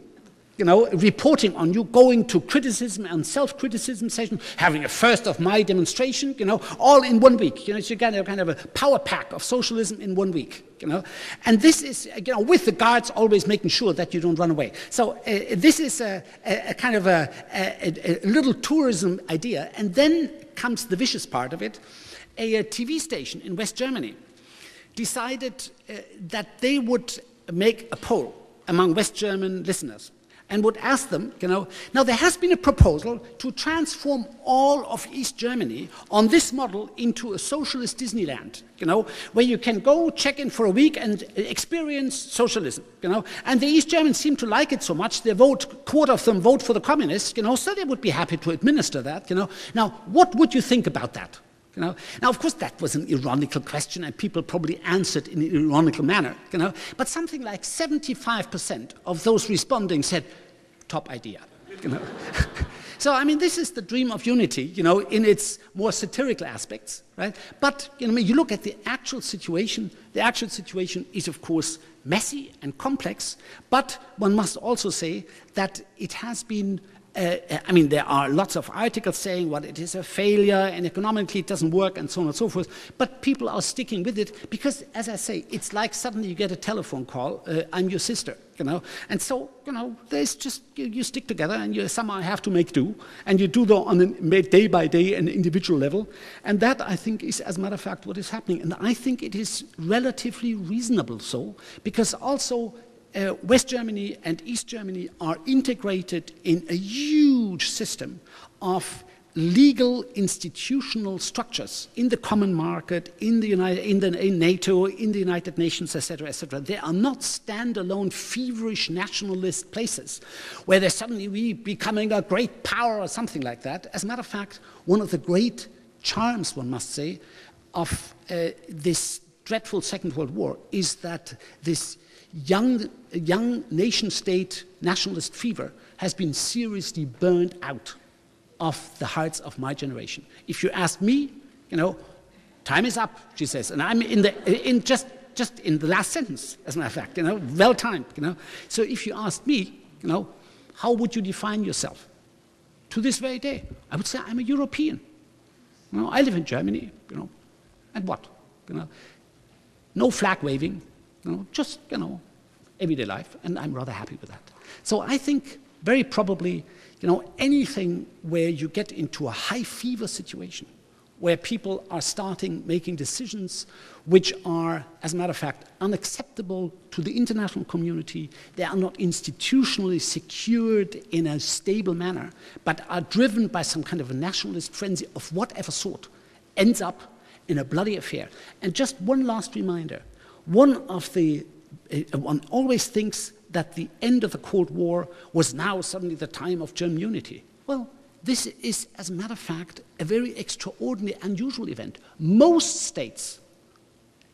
reporting on you, going to criticism and self-criticism session, having a 1st of May demonstration, all in 1 week. So you get a kind of a power pack of socialism in 1 week, And this is, with the guards always making sure that you don't run away. So this is a kind of a little tourism idea. And then comes the vicious part of it. A TV station in West Germany decided that they would make a poll among West German listeners and would ask them, now there has been a proposal to transform all of East Germany on this model into a socialist Disneyland, where you can go check in for a week and experience socialism, And the East Germans seem to like it so much, quarter of them vote for the communists, so they would be happy to administer that, Now, what would you think about that? Now, of course, that was an ironical question, and people probably answered in an ironical manner, But something like 75% of those responding said, top idea, So, I mean, this is the dream of unity, in its more satirical aspects, right? But, you look at the actual situation is, of course, messy and complex, but one must also say that it has been I mean, there are lots of articles saying what it is a failure and economically it doesn't work and so on and so forth, but people are sticking with it because, as I say, it's like suddenly you get a telephone call, I'm your sister, you know, and so, you know, there's just, you stick together and you somehow have to make do, and you do that on a day by day and individual level, and that, I think, is, as a matter of fact, what is happening, and I think it is relatively reasonable so, because also West Germany and East Germany are integrated in a huge system of legal institutional structures in the common market, in NATO, in the United Nations, etc., etc. They are not standalone, feverish nationalist places where they're suddenly becoming a great power or something like that. As a matter of fact, one of the great charms, one must say, of this dreadful Second World War is that this young nation-state nationalist fever has been seriously burned out of the hearts of my generation. If you ask me, you know, time is up, she says, and I'm just in the last sentence, as a matter of fact, you know, well timed, you know. So if you ask me, you know, how would you define yourself? To this very day, I would say I'm a European. You know, I live in Germany, you know, and what? You know, no flag waving. You know, just, you know, everyday life, and I'm rather happy with that. So I think very probably, you know, anything where you get into a high fever situation, where people are making decisions which are, as a matter of fact, unacceptable to the international community, they are not institutionally secured in a stable manner, but are driven by some kind of a nationalist frenzy of whatever sort, ends up in a bloody affair. And just one last reminder, one always thinks that the end of the Cold War was now suddenly the time of German unity. Well, this is, as a matter of fact, a very extraordinary, unusual event. Most states,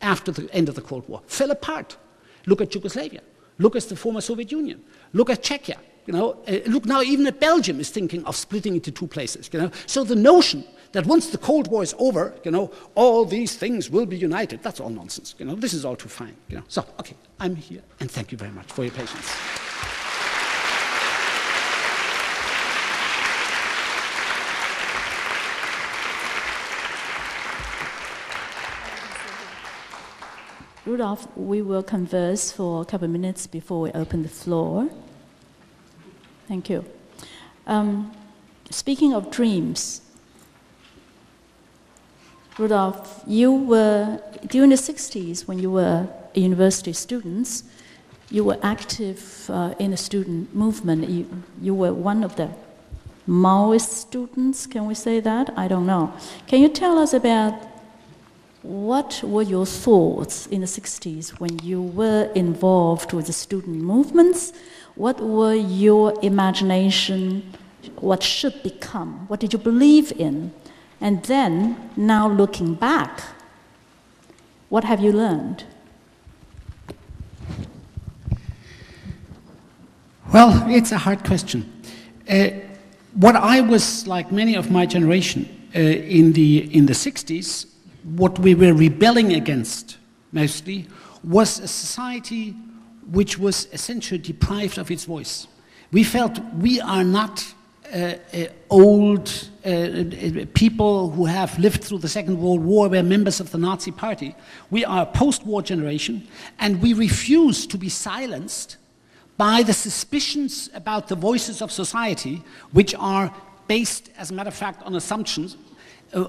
after the end of the Cold War, fell apart. Look at Yugoslavia. Look at the former Soviet Union. Look at Czechia. You know, look now, even at Belgium is thinking of splitting into two places. You know, so the notion that once the Cold War is over, you know, all these things will be united, that's all nonsense. You know, this is all too fine. You know, so okay, I'm here, and thank you very much for your patience. Rudolf, we will converse for a couple of minutes before we open the floor. Thank you. Speaking of dreams, Rudolf, you were, during the 60s, when you were a university student, you were active in the student movement. You were one of the Maoist students, can we say that? I don't know. Can you tell us about what were your thoughts in the 60s when you were involved with the student movements? What were your imagination? What should become? What did you believe in? And then, now looking back, what have you learned? Well, it's a hard question. What I was, like many of my generation, in the 60s, what we were rebelling against, mostly, was a society which was essentially deprived of its voice. We felt we are not old people who have lived through the Second World War, were members of the Nazi Party. We are a post-war generation, and we refuse to be silenced by the suspicions about the voices of society, which are based, as a matter of fact, on assumptions,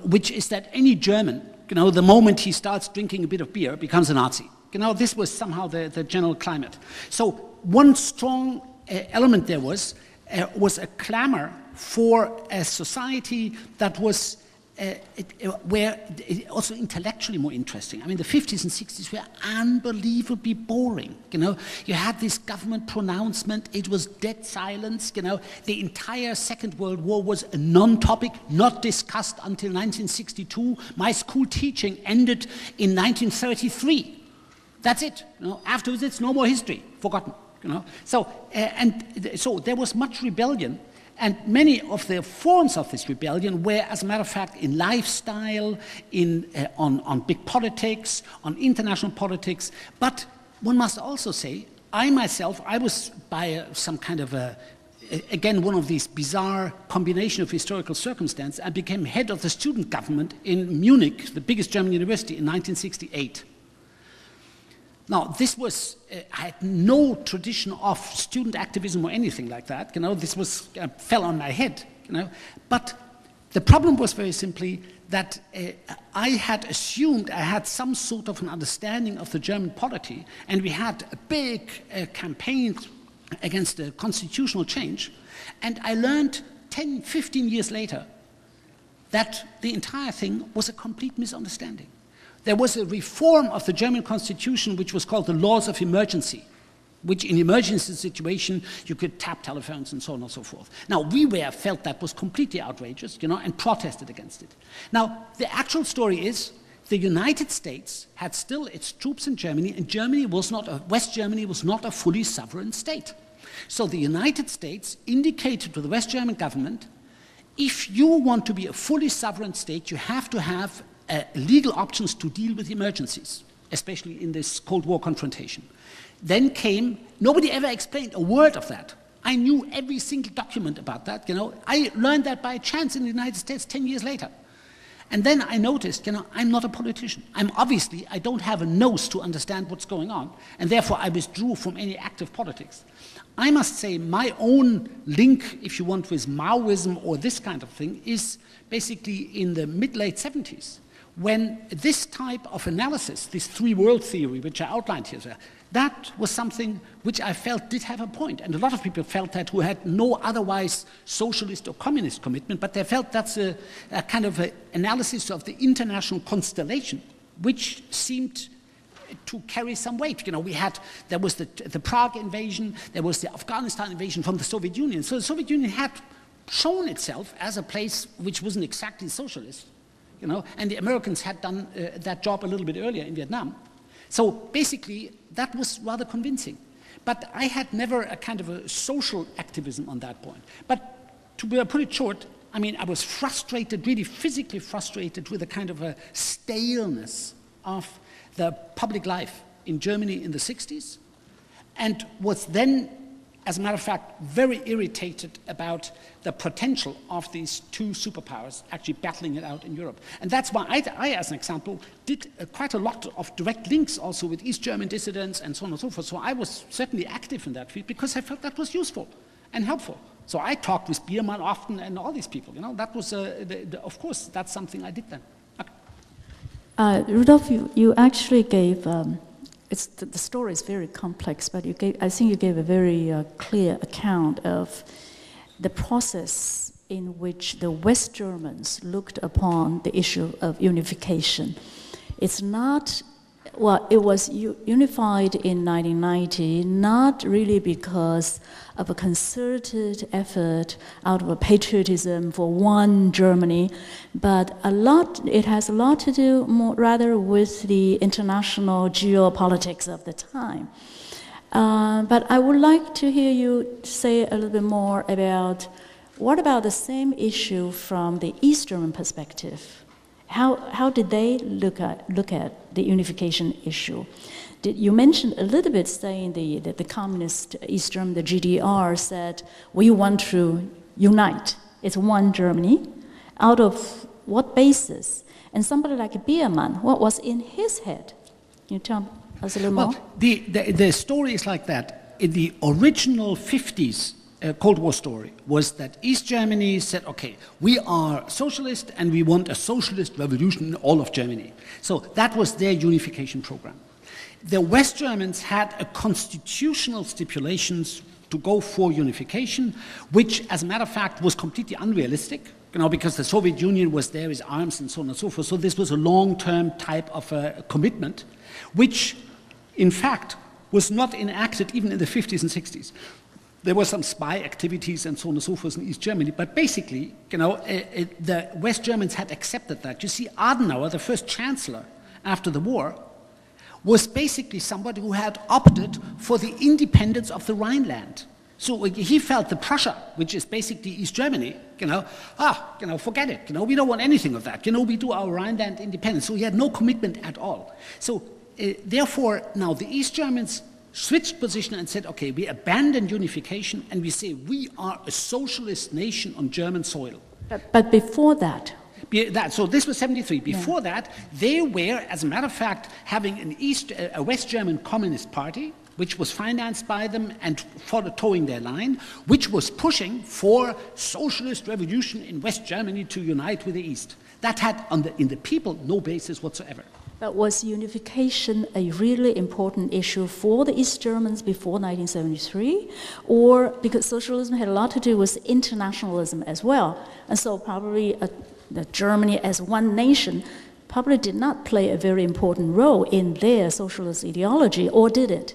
which is that any German, you know, the moment he starts drinking a bit of beer, becomes a Nazi. You know, this was somehow the general climate. So one strong element there was a clamor for a society that was also intellectually more interesting. I mean, the 50s and 60s were unbelievably boring. You know, you had this government pronouncement, it was dead silence. You know, the entire Second World War was a non-topic, not discussed until 1962. My school teaching ended in 1933. That's it. You know, afterwards, it's no more history, forgotten. You know, so so there was much rebellion. And many of the forms of this rebellion were, as a matter of fact, in lifestyle, on big politics, on international politics. But one must also say, I myself, I was by some kind of a again, one of these bizarre combination of historical circumstances, I became head of the student government in Munich, the biggest German university, in 1968. Now, this was, I had no tradition of student activism or anything like that, this was, fell on my head, but the problem was very simply that I had assumed I had some sort of an understanding of the German polity, and we had a big campaign against the constitutional change, and I learned 10, 15 years later that the entire thing was a complete misunderstanding. There was a reform of the German constitution which was called the laws of emergency, which in emergency situation you could tap telephones and so on and so forth. Now, we felt that was completely outrageous, and protested against it. Now, the actual story is the United States had still its troops in Germany, and West Germany was not a fully sovereign state. So the United States indicated to the West German government, if you want to be a fully sovereign state, you have to have legal options to deal with emergencies, especially in this Cold War confrontation. Then came, nobody ever explained a word of that. I knew every single document about that, I learned that by chance in the United States 10 years later. And then I noticed, I'm not a politician. I don't have a nose to understand what's going on, and therefore I withdrew from any active politics. I must say my own link, if you want, with Maoism or this kind of thing is basically in the mid-late 70s, when this type of analysis, this three-world theory, which I outlined here, that was something which I felt did have a point. And a lot of people felt that who had no otherwise socialist or communist commitment, but they felt that's a kind of an analysis of the international constellation, which seemed to carry some weight. There was the Prague invasion, there was the Afghanistan invasion from the Soviet Union. So the Soviet Union had shown itself as a place which wasn't exactly socialist, and the Americans had done that job a little bit earlier in Vietnam. So basically, that was rather convincing. But I had never a kind of a social activism on that point. But to put it short, I was frustrated, really physically frustrated with a kind of a staleness of the public life in Germany in the 60s, and was then, as a matter of fact, very irritated about the potential of these two superpowers actually battling it out in Europe. And that's why I as an example, did quite a lot of direct links also with East German dissidents and so on and so forth. So I was certainly active in that field because I felt that was useful and helpful. So I talked with Biermann often and all these people. That was, of course, that's something I did then. Okay. Rudolf, you actually gave... the story is very complex, but I think you gave a very clear account of the process in which the West Germans looked upon the issue of unification. It's not, it was unified in 1990, not really because of a concerted effort out of a patriotism for one Germany, but it has a lot to do rather with the international geopolitics of the time. But I would like to hear you say a little bit more about what about the same issue from the East German perspective? How did they look at the unification issue? You mentioned a little bit saying that the communist East Germany, the GDR, said we want to unite. It's one Germany. Out of what basis? And somebody like Biermann, what was in his head? Can you tell us a little more? The story is like that. In the original 50s Cold War story was that East Germany said, okay, we are socialist and we want a socialist revolution in all of Germany. So that was their unification program. The West Germans had a constitutional stipulations to go for unification, which, as a matter of fact, was completely unrealistic, because the Soviet Union was there with arms and so on and so forth. So this was a long-term type of commitment, which, in fact, was not enacted even in the 50s and 60s. There were some spy activities and so on and so forth in East Germany, but basically, the West Germans had accepted that. You see, Adenauer, the first chancellor after the war, was basically somebody who had opted for the independence of the Rhineland. So he felt that Prussia, which is basically East Germany, forget it. We don't want anything of that. We do our Rhineland independence. So he had no commitment at all. So therefore, now the East Germans switched position and said, okay, we abandon unification and we say we are a socialist nation on German soil. But before that, so this was 73. Before that, they were, as a matter of fact, having a West German Communist Party, which was financed by them and towing their line, which was pushing for socialist revolution in West Germany to unite with the East. That had, in the people, no basis whatsoever. but was unification a really important issue for the East Germans before 1973? Or because socialism had a lot to do with internationalism as well, and so probably Germany as one nation probably did not play a very important role in their socialist ideology, or did it?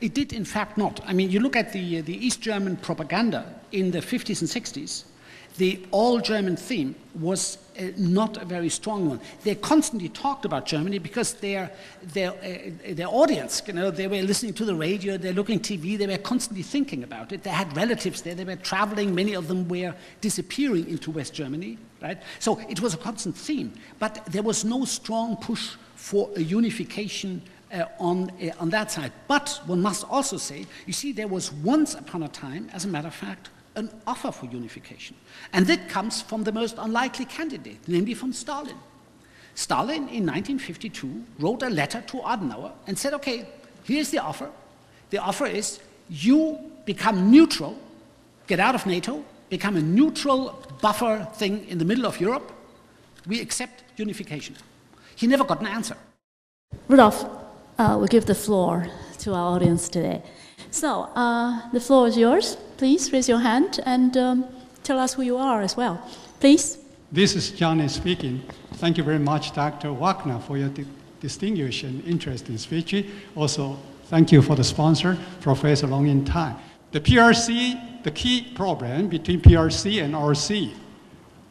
It did, in fact, not. I mean, you look at the East German propaganda in the 50s and 60s, the all-German theme was not a very strong one. They constantly talked about Germany because their audience, you know, they were listening to the radio, they're looking TV, they were constantly thinking about it. They had relatives there, they were traveling, many of them were disappearing into West Germany, right? So it was a constant theme, but there was no strong push for a unification on that side. But one must also say, you see, there was once upon a time, as a matter of fact, an offer for unification. And that comes from the most unlikely candidate, namely from Stalin. Stalin, in 1952, wrote a letter to Adenauer and said, okay, here's the offer. The offer is you become neutral, get out of NATO, become a neutral buffer thing in the middle of Europe. We accept unification. He never got an answer. Rudolf, we'll give the floor to our audience today. So, the floor is yours. Please raise your hand and tell us who you are as well. Please. This is Johnny speaking. Thank you very much, Dr. Wagner, for your distinguished and interesting speech. Also, thank you for the sponsor, Professor Long In Tai. The PRC, the key problem between PRC and RC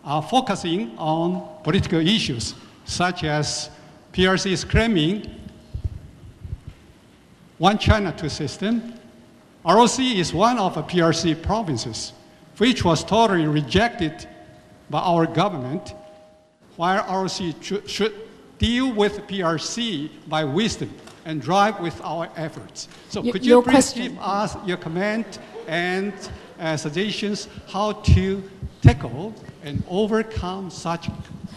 are focusing on political issues, such as PRC is claiming one China, two system. ROC is one of the PRC provinces, which was totally rejected by our government, while ROC should deal with PRC by wisdom and drive with our efforts. So could you please give us your comment and suggestions how to tackle and overcome such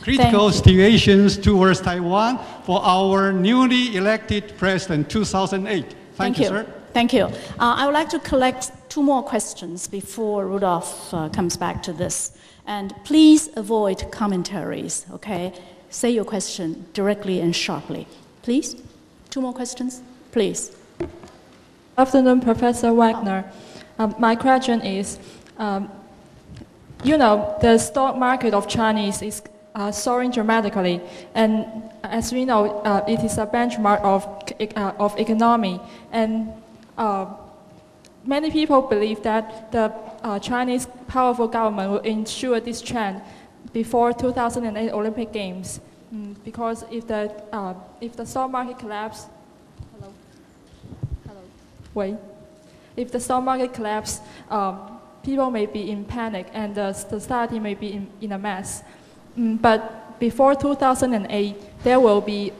critical situations towards Taiwan for our newly elected president 2008. Thank you, sir. Thank you. I would like to collect two more questions before Rudolf comes back to this. And please avoid commentaries, okay? Say your question directly and sharply. Please? Two more questions? Please. Good afternoon, Professor Wagner. My question is, you know, the stock market of Chinese is soaring dramatically, and as we know, it is a benchmark of economy. And many people believe that the Chinese powerful government will ensure this trend before 2008 Olympic Games, because if the stock market collapse, if the stock market collapse, people may be in panic and the society may be in a mess. But before 2008, there will be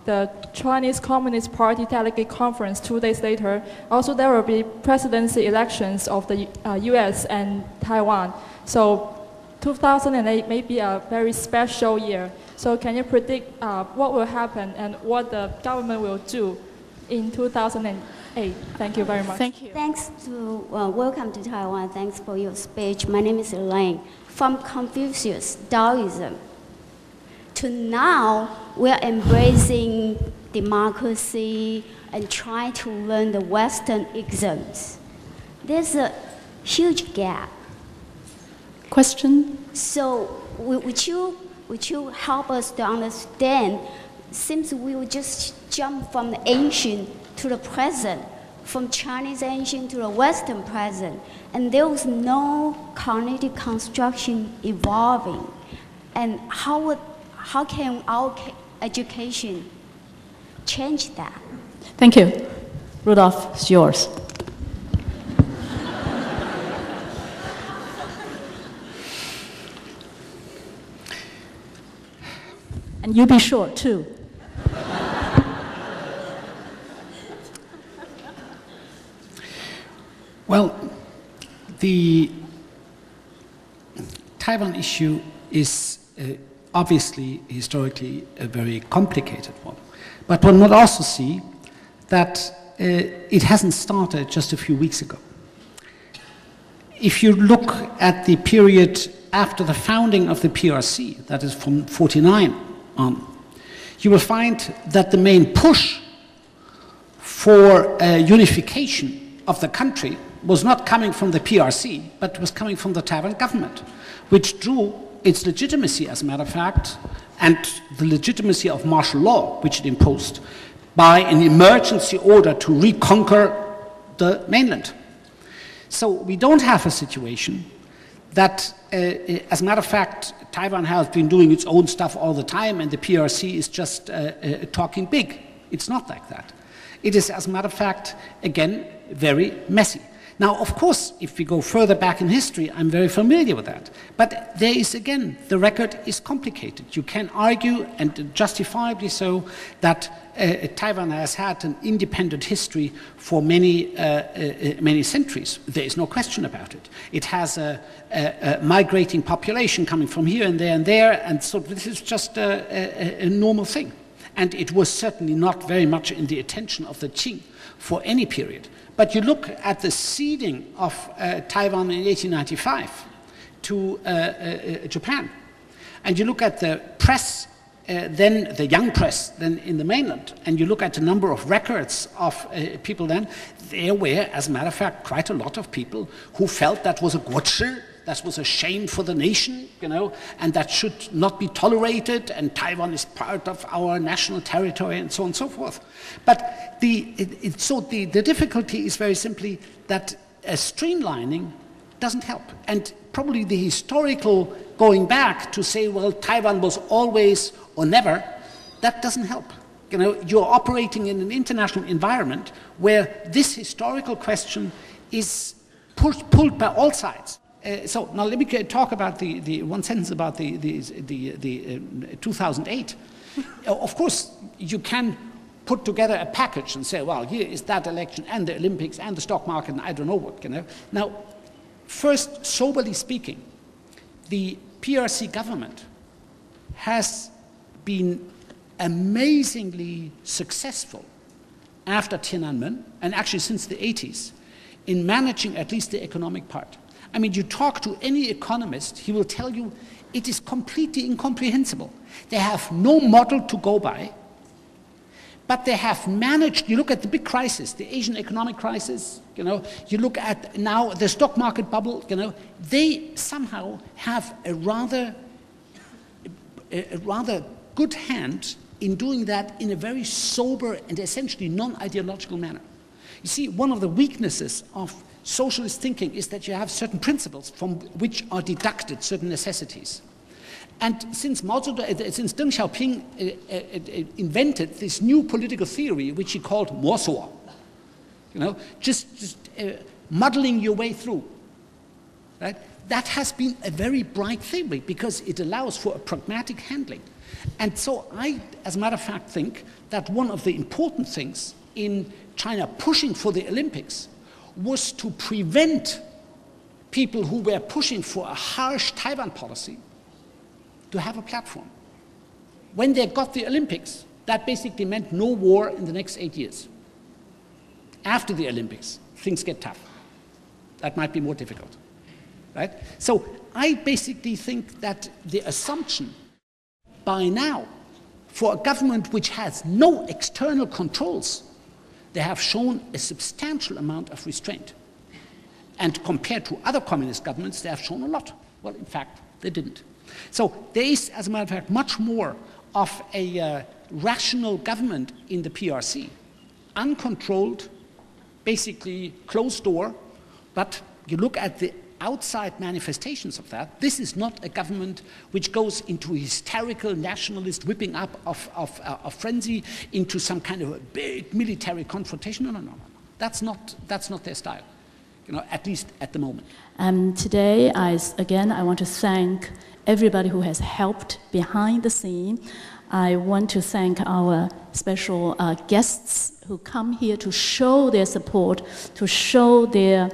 the Chinese Communist Party Delegate Conference 2 days later. Also, there will be presidency elections of the US and Taiwan. So 2008 may be a very special year. So can you predict what will happen and what the government will do in 2008? Thank you very much. Thank you. Thanks to, welcome to Taiwan. Thanks for your speech. My name is Elaine. From Confucius, Taoism, to now, we are embracing democracy and trying to learn the Western isms. There's a huge gap. Question? So, would you help us to understand, since we will just jump from the ancient to the present, from Chinese ancient to the Western present, and there was no cognitive construction evolving, and how can our education change that? Thank you. Rudolf, it's yours. And you be short, too. The Taiwan issue is obviously, historically, a very complicated one. But one would also see that it hasn't started just a few weeks ago. If you look at the period after the founding of the PRC, that is from 49 on, you will find that the main push for unification of the country was not coming from the PRC, but was coming from the Taiwan government, which drew its legitimacy, as a matter of fact, and the legitimacy of martial law, which it imposed, by an emergency order to reconquer the mainland. So we don't have a situation that, as a matter of fact, Taiwan has been doing its own stuff all the time and the PRC is just talking big. It's not like that. It is, as a matter of fact, again, very messy. Now, of course, if we go further back in history, I'm very familiar with that. But there is, again, the record is complicated. You can argue, and justifiably so, that Taiwan has had an independent history for many centuries. There is no question about it. It has a migrating population coming from here and there, and so this is just a normal thing. And it was certainly not very much in the attention of the Qing for any period. But you look at the ceding of Taiwan in 1895 to Japan, and you look at the press, then the young press, then in the mainland, and you look at the number of records of people then, there were, as a matter of fact, quite a lot of people who felt that was a guochi, that was a shame for the nation, you know, and that should not be tolerated, and Taiwan is part of our national territory, and so on and so forth. But the difficulty is very simply that a streamlining doesn't help. And probably the historical going back to say, well, Taiwan was always or never, that doesn't help. You know, you're operating in an international environment where this historical question is pulled by all sides. So now let me talk about the one sentence about the 2008. Of course, you can put together a package and say, well, here is that election and the Olympics and the stock market and I don't know what, you know. Now, first, soberly speaking, the PRC government has been amazingly successful after Tiananmen, and actually since the 80s, in managing at least the economic part. I mean, you talk to any economist, he will tell you it is completely incomprehensible. They have no model to go by, but they have managed, you look at the big crisis, the Asian economic crisis, you know, you look at now the stock market bubble, you know, they somehow have a rather good hand in doing that in a very sober and essentially non-ideological manner. You see, one of the weaknesses of socialist thinking is that you have certain principles from which are deducted certain necessities. And since since Deng Xiaoping invented this new political theory, which he called Mosuo, you know, just muddling your way through, right? That has been a very bright theory because it allows for a pragmatic handling. And so I, as a matter of fact, think that one of the important things in China pushing for the Olympics was to prevent people who were pushing for a harsh Taiwan policy to have a platform. When they got the Olympics, that basically meant no war in the next 8 years. After the Olympics, things get tough. That might be more difficult, right? So I basically think that the assumption by now for a government which has no external controls, they have shown a substantial amount of restraint. And compared to other communist governments, they have shown a lot. Well, in fact, they didn't. So there is, as a matter of fact, much more of a rational government in the PRC. Uncontrolled, basically closed door, but you look at the outside manifestations of that, this is not a government which goes into hysterical nationalist whipping up of frenzy into some kind of a big military confrontation. No. That's not their style, you know, at least at the moment. Today, I want to thank everybody who has helped behind the scene. I want to thank our special guests who come here to show their support, to show their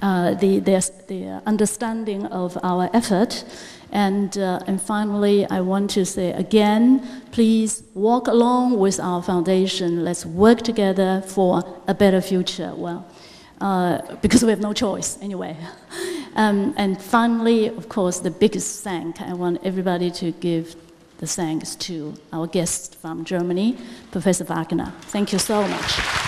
the understanding of our effort. And finally, I want to say again, please walk along with our foundation. Let's work together for a better future. Well, because we have no choice anyway. And finally, of course, the biggest thank, I want everybody to give the thanks to our guest from Germany, Professor Wagner. Thank you so much.